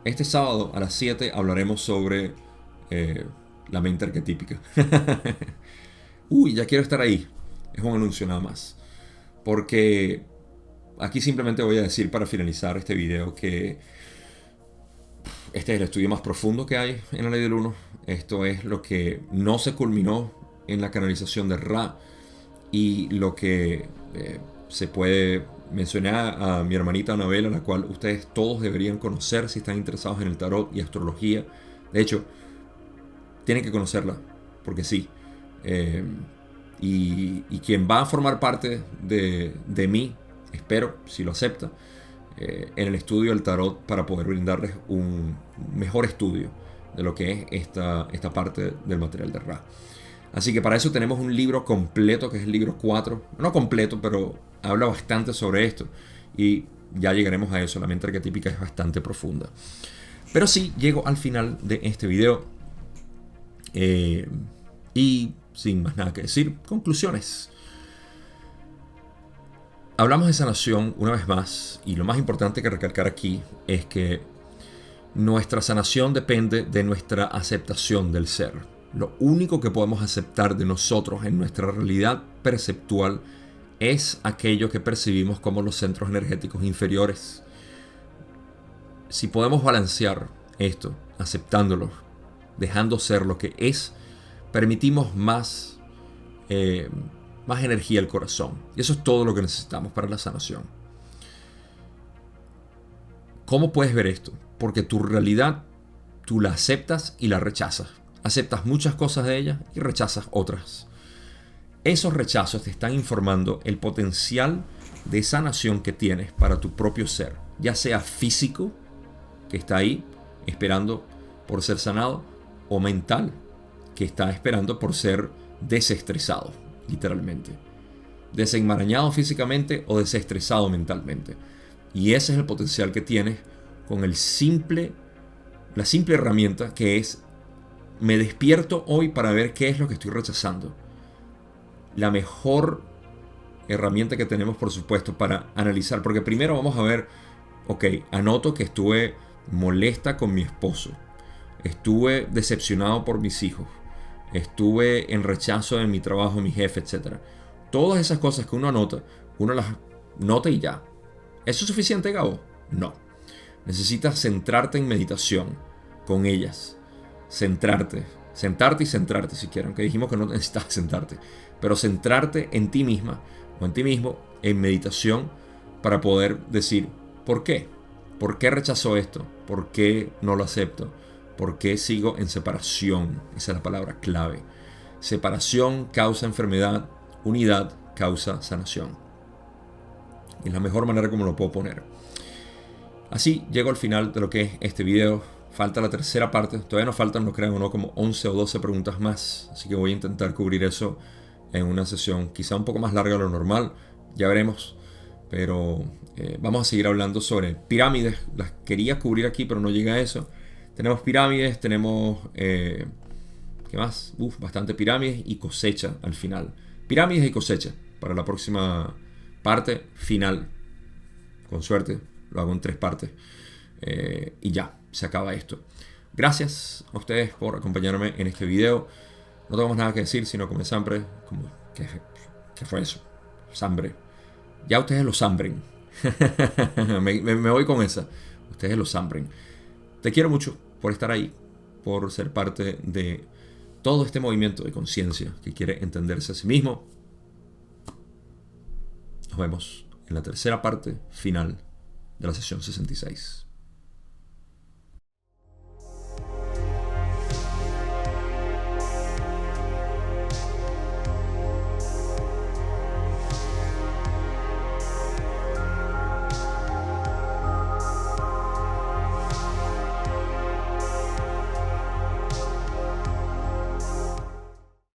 este sábado a las 7 hablaremos sobre la mente arquetípica. Uy, ya quiero estar ahí. Es un anuncio nada más. Porque aquí simplemente voy a decir para finalizar este video que este es el estudio más profundo que hay en la ley del uno. Esto es lo que no se culminó en la canalización de Ra y lo que se puede mencionar a mi hermanita Anabela, la cual ustedes todos deberían conocer si están interesados en el tarot y astrología. De hecho, tienen que conocerla, porque sí. Y quien va a formar parte de mí, espero, si lo acepta, en el estudio del tarot para poder brindarles un mejor estudio de lo que es esta parte del material de Ra. Así que para eso tenemos un libro completo, que es el libro 4. No completo, pero habla bastante sobre esto. Y ya llegaremos a eso. La mente arquetípica es bastante profunda. Pero sí, llego al final de este video. Y sin más nada que decir, conclusiones. Hablamos de sanación una vez más. Y lo más importante que recalcar aquí es que nuestra sanación depende de nuestra aceptación del ser. Lo único que podemos aceptar de nosotros en nuestra realidad perceptual es aquello que percibimos como los centros energéticos inferiores. Si podemos balancear esto, aceptándolo, dejando ser lo que es, permitimos más más energía al corazón. Y eso es todo lo que necesitamos para la sanación. ¿Cómo puedes ver esto? Porque tu realidad, tú la aceptas y la rechazas. Aceptas muchas cosas de ella y rechazas otras. Esos rechazos te están informando el potencial de sanación que tienes para tu propio ser, ya sea físico, que está ahí esperando por ser sanado, o mental, que está esperando por ser desestresado, literalmente. Desenmarañado físicamente o desestresado mentalmente. Y ese es el potencial que tienes con la simple herramienta que es: me despierto hoy para ver qué es lo que estoy rechazando. La mejor herramienta que tenemos, por supuesto, para analizar, porque primero vamos a ver, ok, anoto que estuve molesta con mi esposo, estuve decepcionado por mis hijos, estuve en rechazo en mi trabajo, mi jefe, etc. Todas esas cosas que uno anota, uno las nota y ya. ¿Eso es suficiente, Gabo? No. Necesitas centrarte en meditación con ellas. Sentarte y centrarte si quieren, aunque dijimos que no necesitas sentarte, pero centrarte en ti misma o en ti mismo en meditación para poder decir ¿por qué? ¿Por qué rechazo esto? ¿Por qué no lo acepto? ¿Por qué sigo en separación? Esa es la palabra clave. Separación causa enfermedad, unidad causa sanación. Y es la mejor manera como lo puedo poner. Así llego al final de lo que es este video. Falta la tercera parte. Todavía nos faltan, no crean o no, como 11 o 12 preguntas más. Así que voy a intentar cubrir eso en una sesión quizá un poco más larga de lo normal. Ya veremos. Pero vamos a seguir hablando sobre pirámides. Las quería cubrir aquí, pero no llega a eso. Tenemos pirámides, tenemos... ¿qué más? Bastante pirámides y cosecha al final. Pirámides y cosecha para la próxima parte final. Con suerte lo hago en 3 partes. Y ya, se acaba esto. Gracias a ustedes por acompañarme en este video. No tengo más nada que decir, sino como siempre, ¿qué fue eso? Sambre. Ya ustedes lo sambren. me voy con esa. Ustedes lo sambren. Te quiero mucho por estar ahí, por ser parte de todo este movimiento de conciencia que quiere entenderse a sí mismo. Nos vemos en la tercera parte final de la sesión 66.